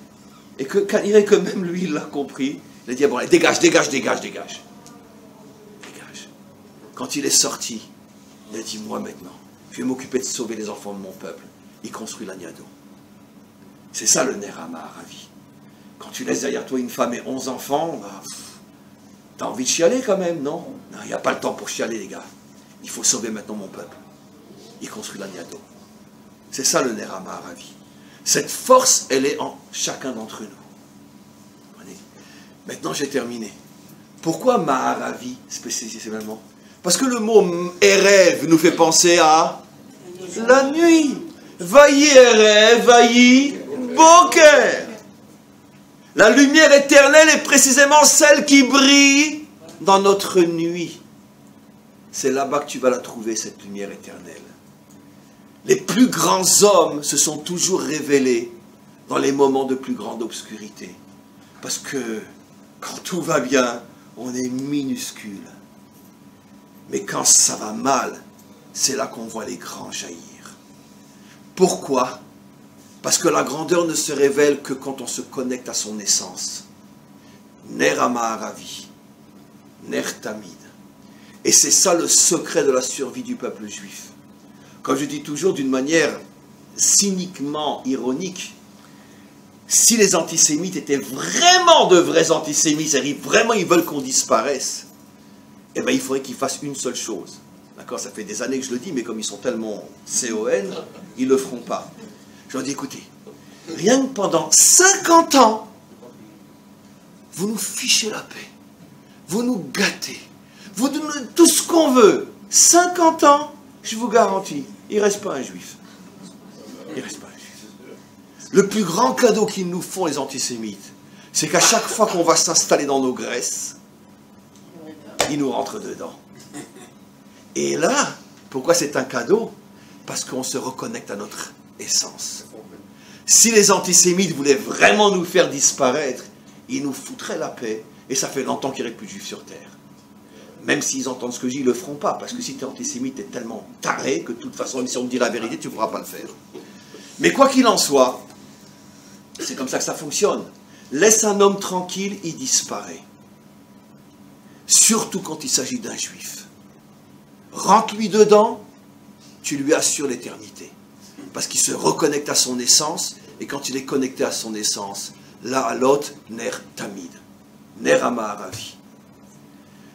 et que quand il est que même lui, il l'a compris, il a dit, ah bon, allez, dégage, dégage, dégage, dégage. Dégage. Quand il est sorti, il a dit, moi maintenant, je vais m'occuper de sauver les enfants de mon peuple. Il construit l'Agnado. C'est ça le Ner HaMa'aravi. Quand tu laisses derrière toi une femme et 11 enfants, bah, T'as envie de chialer quand même, non? Non, il n'y a pas le temps pour chialer, les gars. Il faut sauver maintenant mon peuple. Il construit l'Aniado. C'est ça le Ner HaMa'aravi. Cette force, elle est en chacun d'entre nous. Maintenant, j'ai terminé. Pourquoi Ma'aravi spécifiquement? Parce que le mot Erev nous fait penser à la nuit. Vayi Erev, Vayi Boker. La lumière éternelle est précisément celle qui brille dans notre nuit. C'est là-bas que tu vas la trouver, cette lumière éternelle. Les plus grands hommes se sont toujours révélés dans les moments de plus grande obscurité. Parce que quand tout va bien, on est minuscule. Mais quand ça va mal, c'est là qu'on voit les grands jaillir. Pourquoi? Parce que la grandeur ne se révèle que quand on se connecte à son essence. Ner HaMa'aravi, Ner Tamid. Et c'est ça le secret de la survie du peuple juif. Comme je dis toujours d'une manière cyniquement ironique, si les antisémites étaient vraiment de vrais antisémites, c'est-à-dire vraiment ils veulent qu'on disparaisse, eh bien il faudrait qu'ils fassent une seule chose. D'accord, ça fait des années que je le dis, mais comme ils sont tellement CON, ils ne le feront pas. Je leur dis, écoutez, rien que pendant 50 ans, vous nous fichez la paix, vous nous gâtez, vous donnez tout ce qu'on veut. 50 ans, je vous garantis, il ne reste pas un juif. Il ne reste pas un juif. Le plus grand cadeau qu'ils nous font, les antisémites, c'est qu'à chaque fois qu'on va s'installer dans nos graisses, ils nous rentrent dedans. Et là, pourquoi c'est un cadeau? Parce qu'on se reconnecte à notre essence. Si les antisémites voulaient vraiment nous faire disparaître, ils nous foutraient la paix, et ça fait longtemps qu'il n'y aurait plus de juifs sur terre. Même s'ils entendent ce que je dis, ils ne le feront pas, parce que si tu es antisémite, tu es tellement taré que de toute façon, si on te dit la vérité, tu ne pourras pas le faire. Mais quoi qu'il en soit, c'est comme ça que ça fonctionne. Laisse un homme tranquille, il disparaît. Surtout quand il s'agit d'un juif. Rentre-lui dedans, tu lui assures l'éternité. Parce qu'il se reconnecte à son essence, et quand il est connecté à son essence, là à l'autre, Ner Tamid, Ner HaMa'aravi.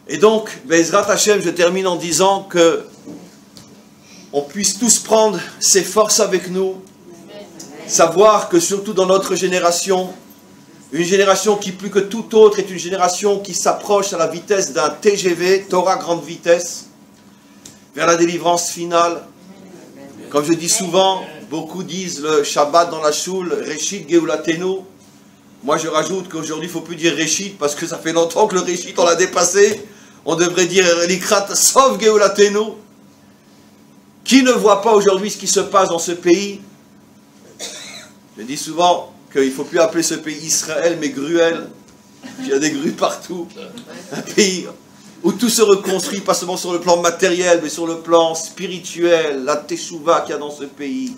Et donc, Be'ezrat Hashem, je termine en disant que on puisse tous prendre ces forces avec nous, savoir que surtout dans notre génération, une génération qui plus que toute autre est une génération qui s'approche à la vitesse d'un TGV, Torah grande vitesse, vers la délivrance finale. Comme je dis souvent, beaucoup disent le Shabbat dans la choule, Reshit Geulatenu. Moi je rajoute qu'aujourd'hui il ne faut plus dire Reshit parce que ça fait longtemps que le Reshit on l'a dépassé. On devrait dire Likrat Sof Geulatenu. Qui ne voit pas aujourd'hui ce qui se passe dans ce pays? Je dis souvent qu'il ne faut plus appeler ce pays Israël mais Gruel. Il y a des grues partout. Un pays où tout se reconstruit, pas seulement sur le plan matériel, mais sur le plan spirituel, la teshuva qu'il y a dans ce pays.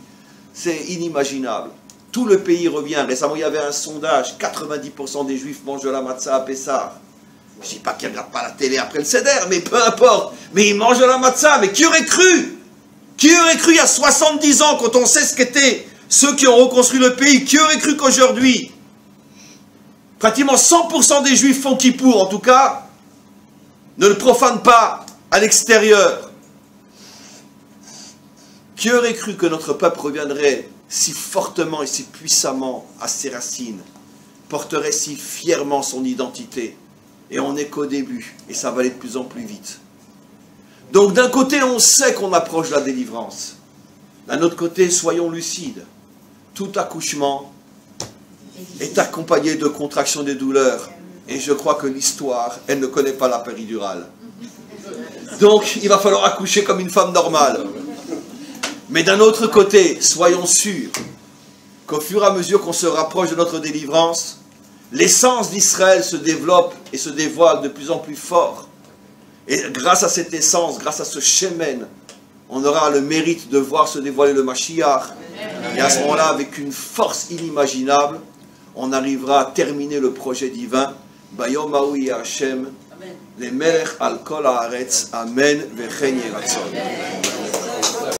C'est inimaginable. Tout le pays revient. Récemment, il y avait un sondage, 90% des Juifs mangent de la matzah à Pessah. Je ne dis pas qu'ils ne regardent pas la télé après le Seder, mais peu importe. Mais ils mangent de la matzah. Mais qui aurait cru? Qui aurait cru il y a 70 ans, quand on sait ce qu'étaient ceux qui ont reconstruit le pays, qui aurait cru qu'aujourd'hui, pratiquement 100% des Juifs font Kippour, en tout cas, ne le profanent pas à l'extérieur. Qui aurait cru que notre peuple reviendrait si fortement et si puissamment à ses racines, porterait si fièrement son identité? Et on n'est qu'au début, et ça va aller de plus en plus vite. Donc d'un côté, on sait qu'on approche de la délivrance. D'un autre côté, soyons lucides. Tout accouchement est accompagné de contractions et de douleurs. Et je crois que l'histoire, elle ne connaît pas la péridurale. Donc, il va falloir accoucher comme une femme normale. Mais d'un autre côté, soyons sûrs qu'au fur et à mesure qu'on se rapproche de notre délivrance, l'essence d'Israël se développe et se dévoile de plus en plus fort. Et grâce à cette essence, grâce à ce shemen, on aura le mérite de voir se dévoiler le Mashiach. Et à ce moment-là, avec une force inimaginable, on arrivera à terminer le projet divin. Bayom Haou Hashem, le Melech al Kol Haaretz, Amen, Vechen Yeratzon.